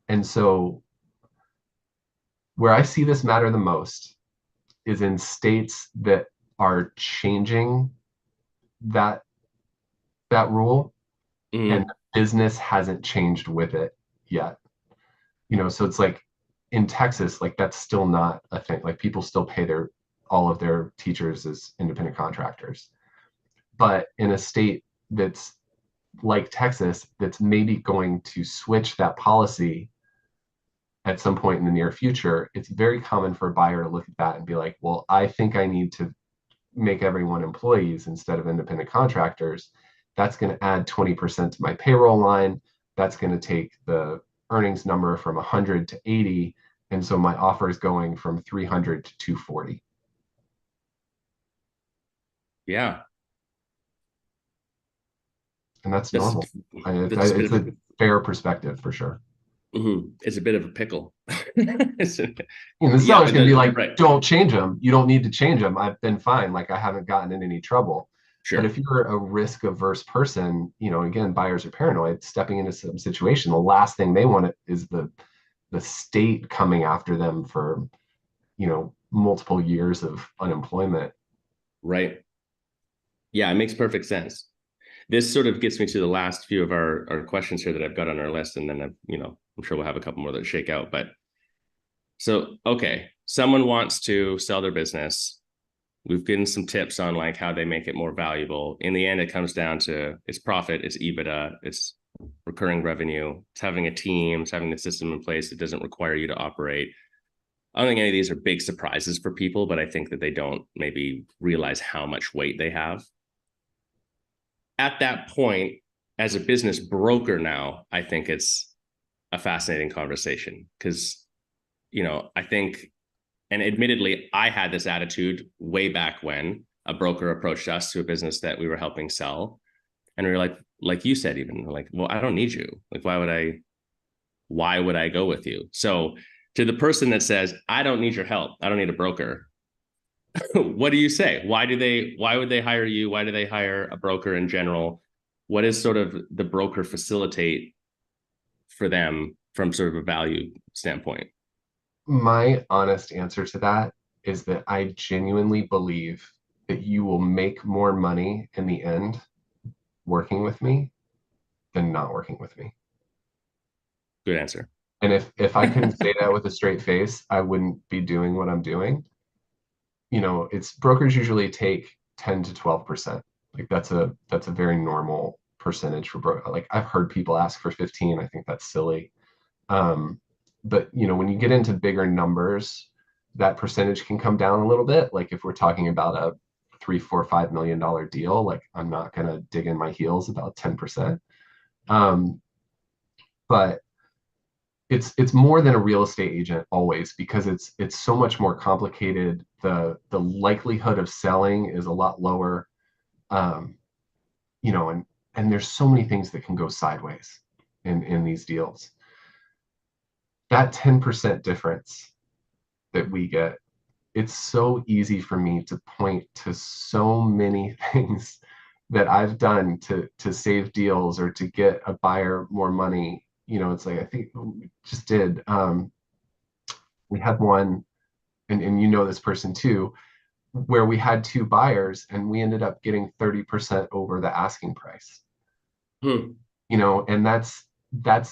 and so where I see this matter the most is in states that are changing that that rule, and Mm-hmm. business hasn't changed with it yet. So it's like in Texas, like that's still not a thing. Like people still pay their all of their teachers as independent contractors. But in a state that's like Texas, that's maybe going to switch that policy at some point in the near future, it's very common for a buyer to look at that and be like, well, I think I need to make everyone employees instead of independent contractors. That's going to add 20% to my payroll line. That's going to take the earnings number from 100 to 80. And so my offer is going from 300 to 240. Yeah, And that's that's normal. that's a bit It's of a a fair perspective for sure. it's a bit of a pickle. The Yeah, seller's but going to be you're like, right. don't change them. You don't need to change them. I've been fine. Like I haven't gotten in any trouble. But Sure. if you're a risk averse person, again, buyers are paranoid, stepping into some situation, the last thing they want is the state coming after them for, multiple years of unemployment. Right. Yeah, it makes perfect sense. This sort of gets me to the last few of our questions here that I've got on our list, and then I'm sure we'll have a couple more that shake out. But so, okay, someone wants to sell their business. We've given some tips on like how they make it more valuable. In the end, it comes down to it's profit, it's EBITDA, it's recurring revenue, it's having a team, it's having the system in place that doesn't require you to operate. I don't think any of these are big surprises for people, but I think that they don't maybe realize how much weight they have. At that point, as a business broker now, I think it's a fascinating conversation because, I think, and admittedly, I had this attitude way back when a broker approached us to a business that we were helping sell. And we were like you said, even like, well, I don't need you. Like, why would I go with you? So to the person that says, I don't need your help, I don't need a broker, what do you say? Why would they hire you? Why do they hire a broker in general? What is sort of the broker facilitate for them from sort of a value standpoint? My honest answer to that is that I genuinely believe that you will make more money in the end working with me than not working with me. Good answer. And if I couldn't say that with a straight face, I wouldn't be doing what I'm doing. It's brokers usually take 10 to 12%. Like that's a very normal percentage for broker. Like I've heard people ask for 15. I think that's silly. Um, but when you get into bigger numbers, that percentage can come down a little bit. Like if we're talking about a 3, 4, $5 million deal, like I'm not gonna dig in my heels about 10%. Um, but it's more than a real estate agent always, because it's so much more complicated. The likelihood of selling is a lot lower. Um, and and there's so many things that can go sideways in these deals. That 10% difference that we get, it's so easy for me to point to so many things that I've done to save deals or to get a buyer more money. You know, it's like, I think we just did, we had one, and you know this person too, where we had two buyers and we ended up getting 30% over the asking price. Hmm. You know, and that's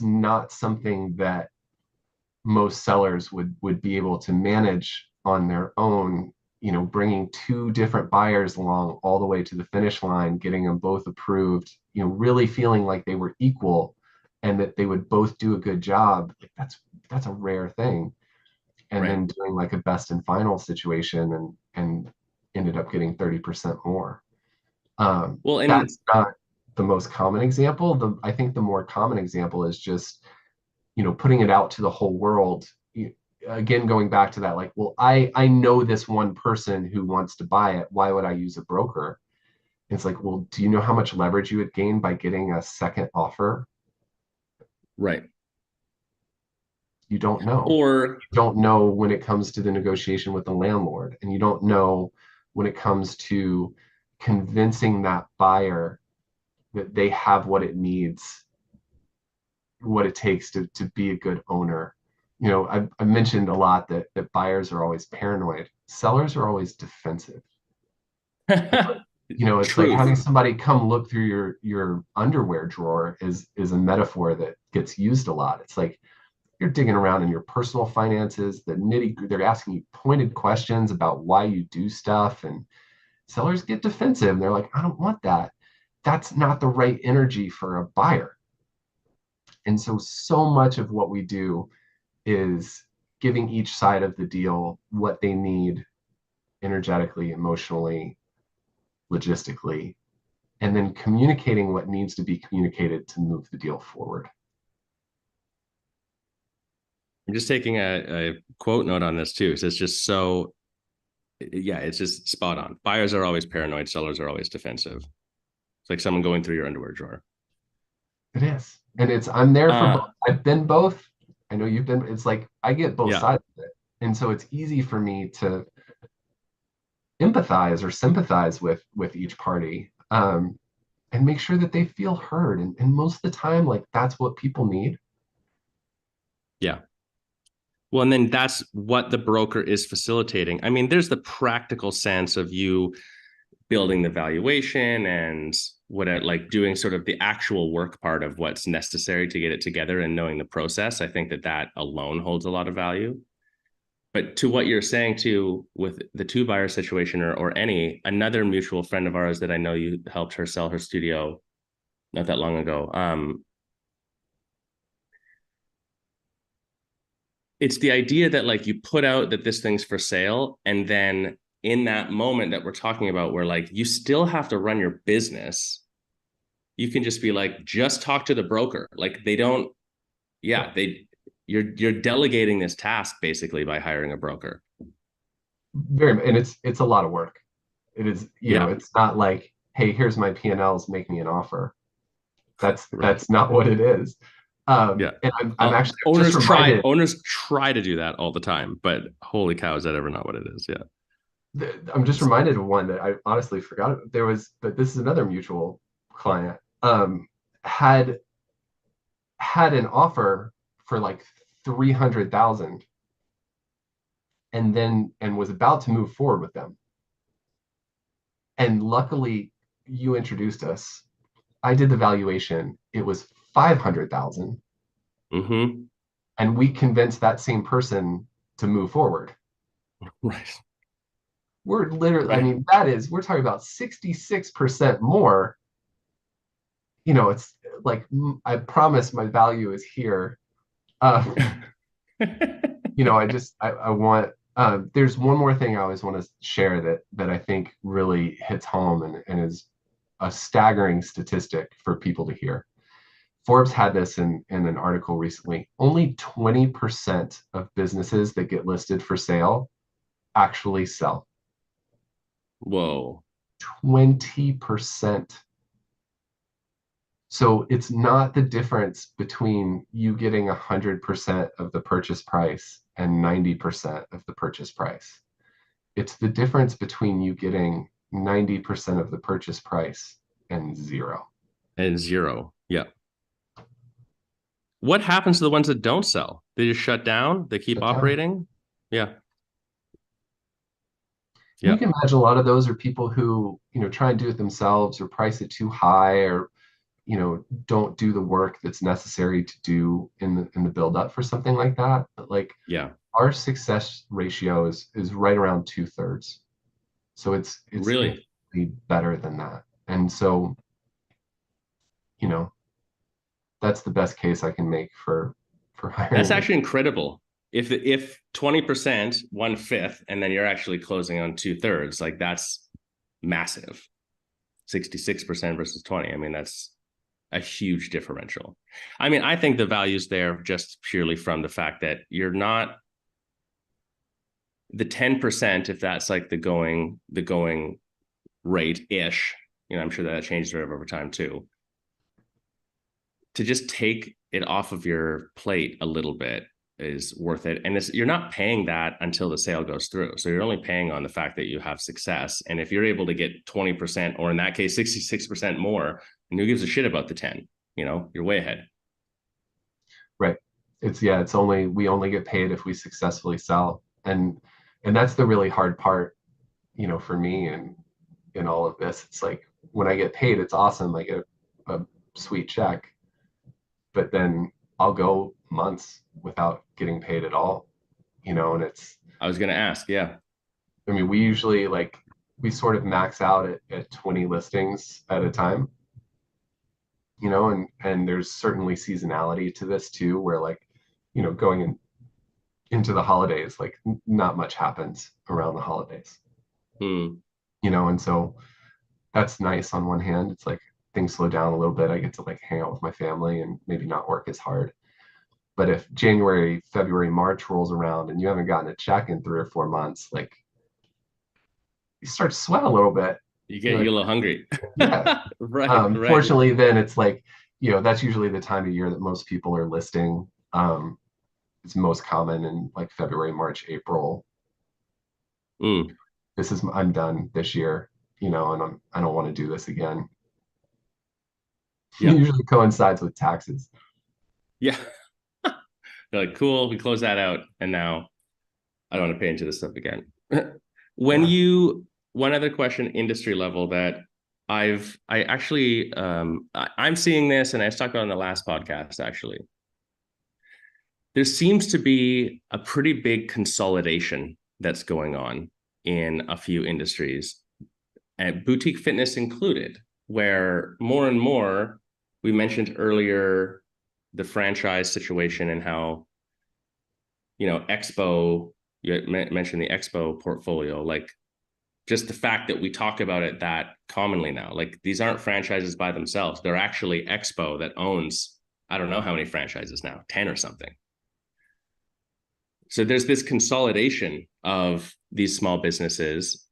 not something that most sellers would be able to manage on their own. You know, bringing two different buyers along all the way to the finish line, getting them both approved, you know, really feeling like they were equal and that they would both do a good job. Like that's a rare thing. And Right. then doing like a best and final situation and ended up getting 30% more. Well, and That's not the most common example. I think the more common example is just, you know, putting it out to the whole world. Again, going back to that, like, well, I know this one person who wants to buy it. Why would I use a broker? It's like, well, do you know how much leverage you would gain by getting a second offer? right. You don't know. Or You don't know when it comes to the negotiation with the landlord, and you don't know when it comes to convincing that buyer that they have what it needs, what it takes to be a good owner. You know, I've mentioned a lot that buyers are always paranoid. Sellers are always defensive. You know, it's like truth. having somebody come look through your underwear drawer is a metaphor that gets used a lot. It's like you're digging around in your personal finances, they're asking you pointed questions about why you do stuff, and sellers get defensive. They're like, I don't want that. That's not the right energy for a buyer. And so much of what we do is giving each side of the deal what they need energetically, emotionally, logistically, and then communicating what needs to be communicated to move the deal forward. I'm just taking a quote note on this too. So it's just so, yeah, it's just spot on. Buyers are always paranoid, sellers are always defensive. It's like someone going through your underwear drawer. It is. And I'm there for both. Uh, I've been both. I know you've been, it's like I get both yeah. sides of it. And so it's easy for me to empathize or sympathize with each party, and make sure that they feel heard. And most of the time, like that's what people need. Yeah. Well, and then that's what the broker is facilitating. I mean, there's the practical sense of you building the valuation and what like doing sort of the actual work part of what's necessary to get it together and knowing the process. I think that alone holds a lot of value. But to what you're saying too, with the two buyer situation or any another mutual friend of ours that I know you helped her sell her studio not that long ago. It's the idea that like you put out that this thing's for sale, and then in that moment that we're talking about, where like you still have to run your business, you can just be like, just talk to the broker. Like they don't, Yeah. yeah, you're delegating this task basically by hiring a broker. And it's a lot of work. It is, you know, Yeah, it's not like, hey, here's my P&Ls, make me an offer. right. That's not what it is. Yeah. And I'm actually just reminded. Owners try to do that all the time, but holy cow, is that ever not what it is? Yeah. I'm just It's, reminded of one that I honestly forgot. There was, but this is another mutual client. Had an offer for like 300,000, and was about to move forward with them. And luckily, you introduced us. I did the valuation. It was 500,000, mm-hmm. and we convinced that same person to move forward. Right. We're literally, I Right. mean, we're talking about 66% more. You know, it's like, I promise my value is here. Uh, you know, I want, there's one more thing I always want to share that I think really hits home and is a staggering statistic for people to hear. Forbes had this in an article recently. Only 20% of businesses that get listed for sale actually sell. Whoa. 20%. So it's not the difference between you getting 100% of the purchase price and 90% of the purchase price. It's the difference between you getting 90% of the purchase price and zero. And zero. Yeah. What happens to the ones that don't sell? They just shut down? They keep Shut down. operating? Yeah. And you Yeah. can imagine a lot of those are people who, try and do it themselves or price it too high or, don't do the work that's necessary to do in the build up for something like that. But like Yeah. our success ratio is right around 2/3. So it's Really? infinitely better than that. And so, you know, that's the best case I can make for That's hiring. actually incredible. If 20%, 1/5, and then you're actually closing on 2/3, like that's massive. 66% versus 20. I mean, that's a huge differential. I mean, I think the value's there just purely from the fact that you're not the 10%, if that's like the going rate ish. I'm sure that changes over time too. To just take it off of your plate a little bit is worth it. And you're not paying that until the sale goes through. So you're only paying on the fact that you have success. And if you're able to get 20%, or in that case, 66% more, and who gives a shit about the 10? You're way ahead. Right. We only get paid if we successfully sell. And that's the really hard part, for me and in all of this. It's like when I get paid, it's awesome. I get a sweet check, but then I'll go months without getting paid at all, and I was going to ask. Yeah. I mean, we usually we sort of max out at 20 listings at a time, and there's certainly seasonality to this too, where going into the holidays, not much happens around the holidays, Hmm. and so that's nice on one hand. It's like things slow down a little bit. I get to hang out with my family and maybe not work as hard. But if January, February, March rolls around and you haven't gotten a check in 3 or 4 months, you start to sweat a little bit. You You're get like, a little hungry. yeah. Right. Right. Fortunately, then it's that's usually the time of year that most people are listing. It's most common in February, March, April. Mm. I'm done this year, and I don't want to do this again. Yep. Usually coincides with taxes. Yeah. They're like, cool, we close that out. And now I don't want to pay into this stuff again. when Yeah. you One other question, industry level, that I actually I'm seeing this, and I was talking about on the last podcast actually. There seems to be a pretty big consolidation that's going on in a few industries, and boutique fitness included, where more and more, we mentioned earlier the franchise situation and how, Expo, you mentioned the Expo portfolio, like just the fact that we talk about it that commonly now, like these aren't franchises by themselves. They're actually Expo that owns, I don't know how many franchises now, 10 or something. So there's this consolidation of these small businesses.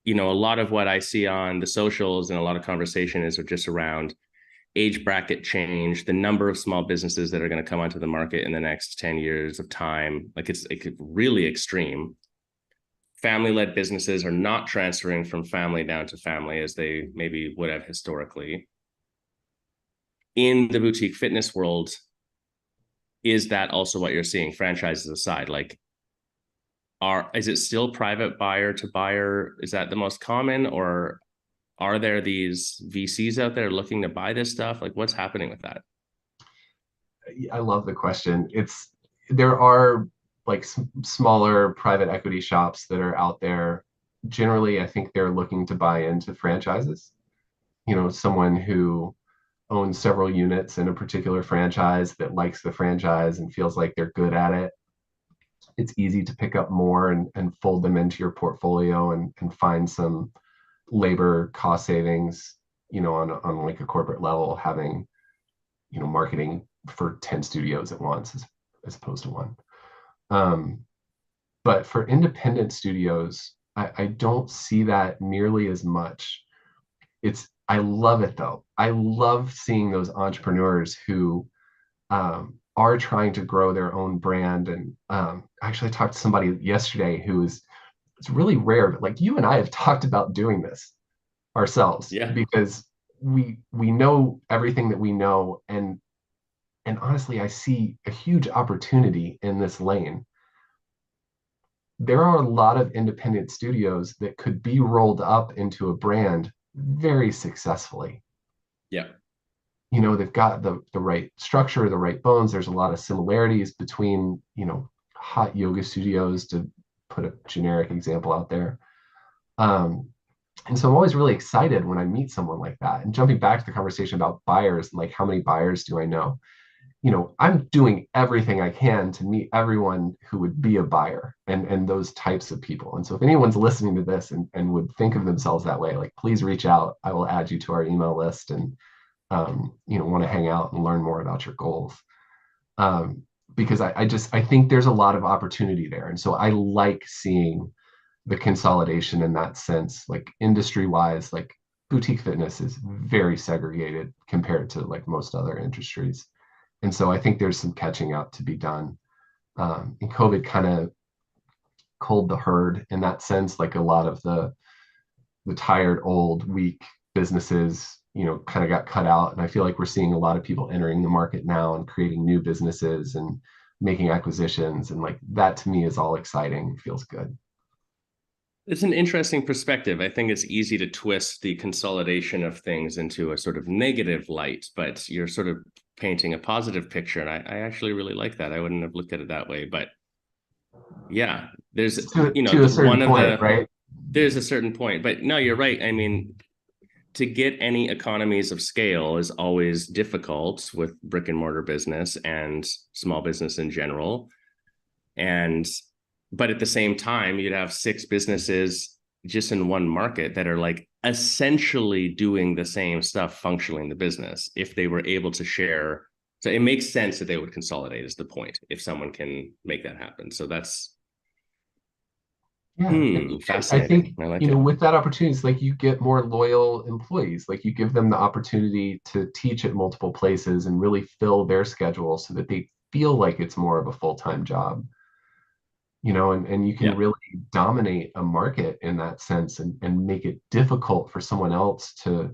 A lot of what I see on the socials and a lot of conversation is just around age bracket change, the number of small businesses that are going to come onto the market in the next 10 years of time. Like it's really extreme. Family-led businesses are not transferring from family down to family as they maybe would have historically. In the boutique fitness world, is that also what you're seeing, franchises aside? Is it still private buyer to buyer? Is that the most common, or are there these VCs out there looking to buy this stuff? Like, what's happening with that? I love the question. There are smaller private equity shops that are out there. Generally, I think they're looking to buy into franchises. Someone who owns several units in a particular franchise that likes the franchise and feels like they're good at it. It's easy to pick up more and fold them into your portfolio and find some labor cost savings, on a corporate level, having, marketing for 10 studios at once as opposed to one. But for independent studios, I don't see that nearly as much. I love it though. I love seeing those entrepreneurs who are trying to grow their own brand. And actually, I talked to somebody yesterday who is, it's really rare, but like you and I have talked about doing this ourselves Yeah. because we know everything that we know, and honestly, I see a huge opportunity in this lane. There are a lot of independent studios that could be rolled up into a brand very successfully. Yeah. You know, they've got the right structure, the right bones. There's a lot of similarities between, you know, hot yoga studios, to put a generic example out there. Um, and so I'm always really excited when I meet someone like that. And jumping back to the conversation about buyers, like how many buyers do I know? You know, I'm doing everything I can to meet everyone who would be a buyer, and those types of people. And so if anyone's listening to this and would think of themselves that way, like please reach out. I will add you to our email list, and you know, want to hang out and learn more about your goals. Um, because I think there's a lot of opportunity there. And so I like seeing the consolidation in that sense, like industry wise, like boutique fitness is very segregated compared to like most other industries. And so I think there's some catching up to be done. And COVID kind of culled the herd in that sense, like a lot of the tired, old, weak businesses, you know, kind of got cut out. And I feel like we're seeing a lot of people entering the market now and creating new businesses and making acquisitions. And like that to me is all exciting. It feels good. It's an interesting perspective. I think it's easy to twist the consolidation of things into a sort of negative light, but you're sort of painting a positive picture. And I actually really like that. I wouldn't have looked at it that way. But yeah, there's, you know, To a certain one of point, right? there's a certain point. But no, you're right. I mean, to get any economies of scale is always difficult with brick and mortar business and small business in general. And but at the same time, you'd have six businesses just in one market that are like essentially doing the same stuff functionally in the business if they were able to share. So it makes sense that they would consolidate, is the point, if someone can make that happen. So that's Yeah. And I fascinating. think, I like you know, it. with that opportunity, it's like you get more loyal employees. Like you give them the opportunity to teach at multiple places and really fill their schedule so that they feel like it's more of a full-time job, you know, and you can Yeah. really dominate a market in that sense, and make it difficult for someone else to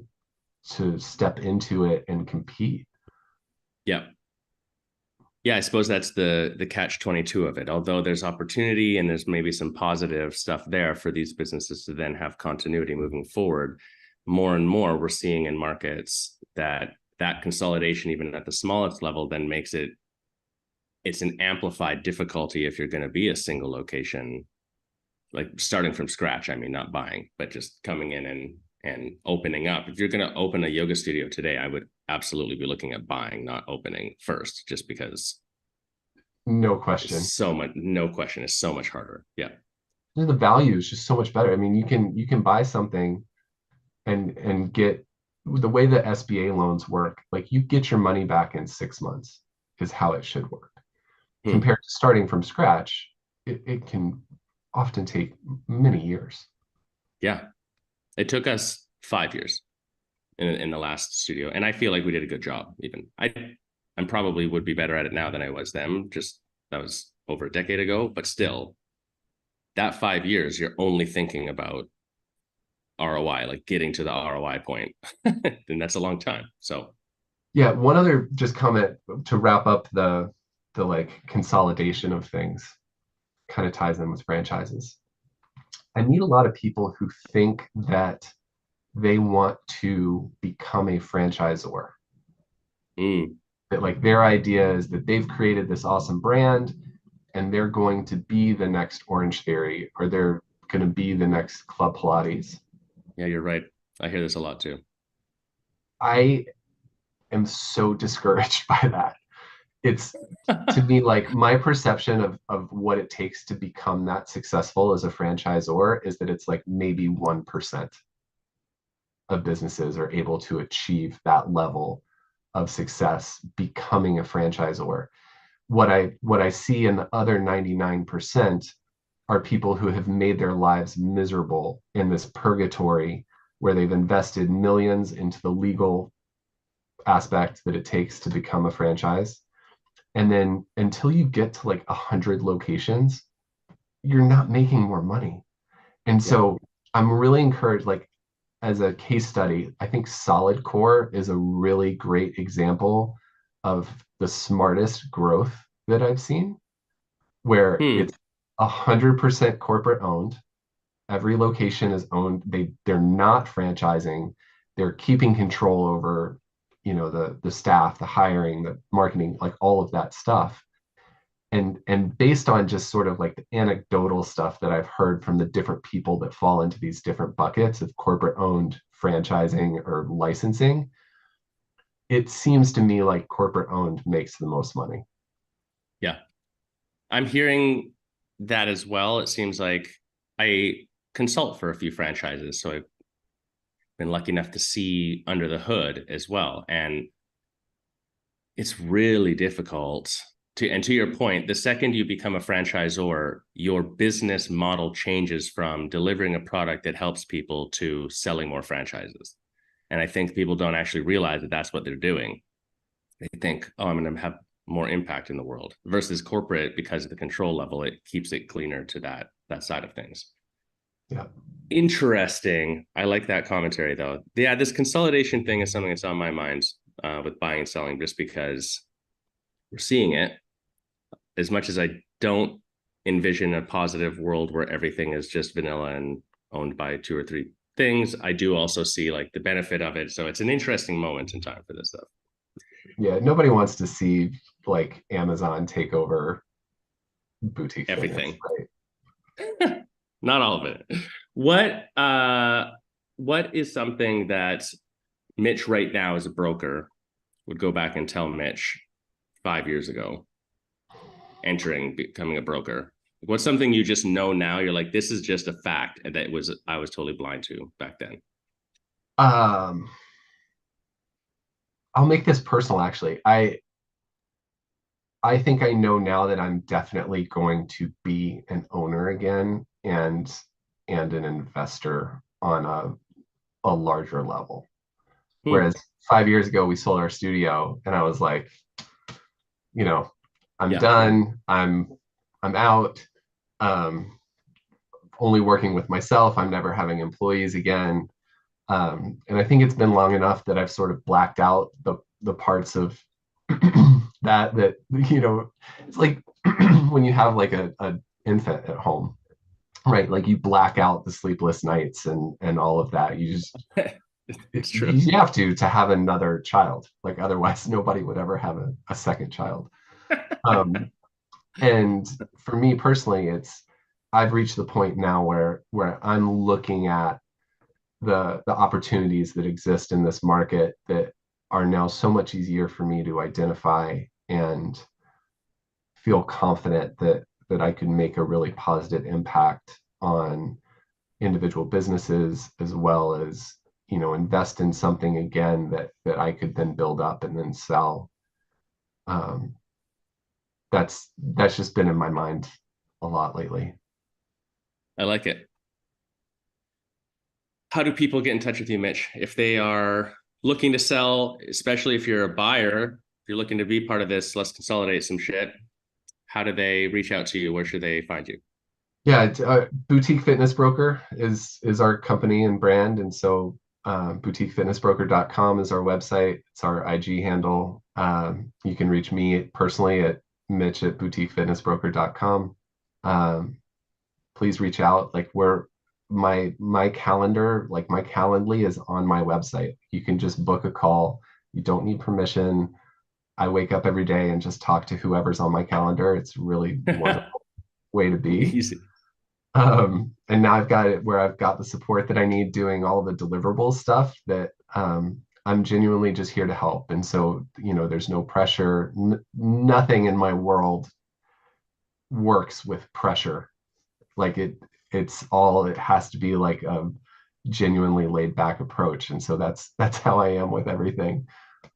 step into it and compete. Yeah. Yeah, I suppose that's the catch 22 of it. Although there's opportunity and there's maybe some positive stuff there for these businesses to then have continuity moving forward, more and more we're seeing in markets that that consolidation, even at the smallest level, then makes it, it's an amplified difficulty if you're going to be a single location, like starting from scratch. I mean, not buying, but just coming in and opening up. If you're going to open a yoga studio today, I would absolutely be looking at buying, not opening first, just because No it's question. so much, no question, it's so much harder. Yeah. The value is just so much better. I mean, you can buy something and get, the way that SBA loans work, like you get your money back in 6 months is how it should work. Hmm. Compared to starting from scratch, it can often take many years. Yeah. It took us 5 years in the last studio. And I feel like we did a good job. Even I'm probably would be better at it now than I was then. Just that was over a decade ago, but still that 5 years, you're only thinking about ROI, like getting to the ROI point. And that's a long time. So Yeah, one other just comment to wrap up the like consolidation of things, kind of ties in with franchises. I meet a lot of people who think that they want to become a franchisor. mm, That like their idea is that they've created this awesome brand and they're going to be the next Orange Theory, or they're going to be the next Club Pilates. yeah, you're right. I hear this a lot too. I am so discouraged by that. It's, to me, like my perception of what it takes to become that successful as a franchisor is that it's like maybe 1% of businesses are able to achieve that level of success becoming a franchisor. What I see in the other 99% are people who have made their lives miserable in this purgatory where they've invested millions into the legal aspect that it takes to become a franchise. And then until you get to like 100 locations, you're not making more money. And Yeah. so I'm really encouraged, like as a case study, I think Solid Core is a really great example of the smartest growth that I've seen, where Hmm. it's 100% corporate owned. Every location is owned. They're not franchising. They're keeping control over, the staff, the hiring, the marketing, like all of that stuff. And based on just sort of like the anecdotal stuff that I've heard from the different people that fall into these different buckets of corporate owned franchising or licensing, it seems to me like corporate owned makes the most money. Yeah. I'm hearing that as well. It seems like I consult for a few franchises, so I've been lucky enough to see under the hood as well. And it's really difficult and to your point, the second you become a franchisor, your business model changes from delivering a product that helps people to selling more franchises. And I think people don't actually realize that that's what they're doing. They think, oh, I'm going to have more impact in the world versus corporate, because of the control level, it keeps it cleaner to that side of things. Yeah. Interesting. I like that commentary though. Yeah, this consolidation thing is something that's on my mind with buying and selling, just because we're seeing it. As much as I don't envision a positive world where everything is just vanilla and owned by two or three things, I do also see like the benefit of it. So it's an interesting moment in time for this stuff. Yeah. Nobody wants to see like Amazon take over boutique fitness, Everything. right? Not all of it. What what is something that Mitch right now as a broker would go back and tell Mitch 5 years ago, entering becoming a broker? What's something you just know now? You're like, this is just a fact, and that was I was totally blind to back then. Um, I'll make this personal actually. I think I know now that I'm definitely going to be an owner again and an investor on a larger level. Hmm. Whereas 5 years ago we sold our studio and I was like, you know, I'm Yeah. done. I'm out. Um, only working with myself. I'm never having employees again. And I think it's been long enough that I've sort of blacked out the parts of that it's like when you have like a infant at home, right? Like you black out the sleepless nights and all of that. You just It's true. you have to have another child. Like otherwise nobody would ever have a second child. Um, and for me personally, I've reached the point now where I'm looking at the opportunities that exist in this market that are now so much easier for me to identify and feel confident that I can make a really positive impact on individual businesses as well as invest in something again that I could then build up and then sell. Um, that's just been in my mind a lot lately. I like it. How do people get in touch with you, Mitch, if they are looking to sell, especially if you're a buyer, if you're looking to be part of this, let's consolidate some shit. How do they reach out to you? Where should they find you? Yeah, Boutique Fitness Broker is our company and brand, and so boutiquefitnessbroker.com is our website. It's our IG handle. You can reach me personally at Mitch at boutiquefitnessbroker.com. Please reach out. Like my calendar, like my Calendly is on my website. You can just book a call. You don't need permission. I wake up every day and just talk to whoever's on my calendar. It's really wonderful way to be. Easy. And now I've got it where I've got the support that I need doing all the deliverable stuff that I'm genuinely just here to help. And so, there's no pressure. Nothing in my world works with pressure. Like it has to be like a genuinely laid back approach. And so that's how I am with everything.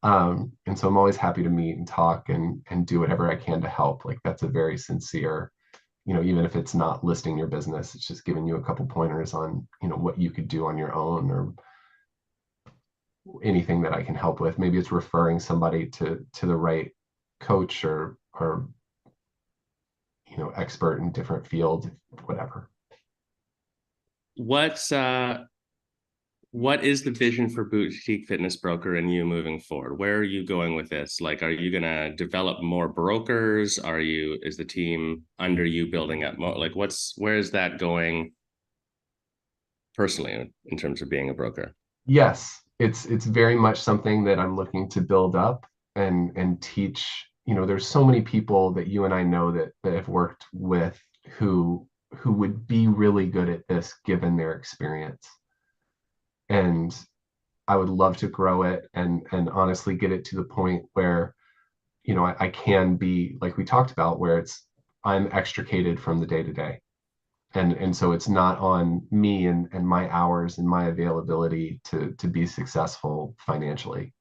And so I'm always happy to meet and talk and do whatever I can to help. Like that's a very sincere, even if it's not listing your business, it's just giving you a couple pointers on, what you could do on your own or anything that I can help with. Maybe it's referring somebody to the right coach or expert in different field, whatever. What's what is the vision for Boutique Fitness Broker and you moving forward? Where are you going with this? Like, are you going to develop more brokers? Is the team under you building up more? Like, where is that going personally in terms of being a broker? Yes, it's very much something that I'm looking to build up and teach. There's so many people that you and I know that have worked with who would be really good at this given their experience. And I would love to grow it and honestly get it to the point where, I can be like we talked about, where I'm extricated from the day to day. And so it's not on me and my hours and my availability to be successful financially.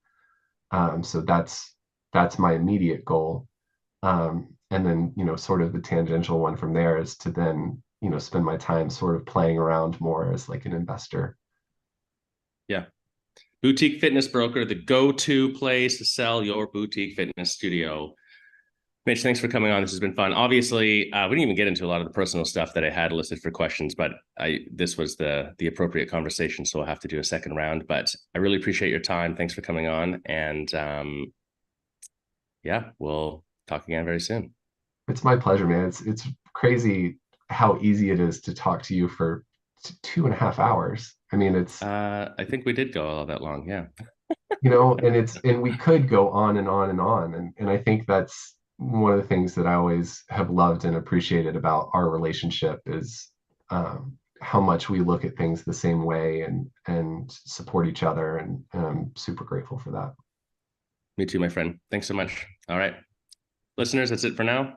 So that's my immediate goal. And then, sort of the tangential one from there is to then, spend my time sort of playing around more as like an investor. Yeah. Boutique Fitness Broker, the go-to place to sell your boutique fitness studio. Mitch, thanks for coming on. This has been fun. Obviously, we didn't even get into a lot of the personal stuff that I had listed for questions, but this was the appropriate conversation, so I'll have to do a second round. But I really appreciate your time. Thanks for coming on, and yeah, we'll talk again very soon. It's my pleasure, man. It's crazy how easy it is to talk to you for 2.5 hours. I mean, I think we did go all that long. Yeah. and we could go on and on and on. And I think that's one of the things that I always have loved and appreciated about our relationship is how much we look at things the same way and support each other. And I'm super grateful for that. Me too, my friend. Thanks so much. All right. Listeners, that's it for now.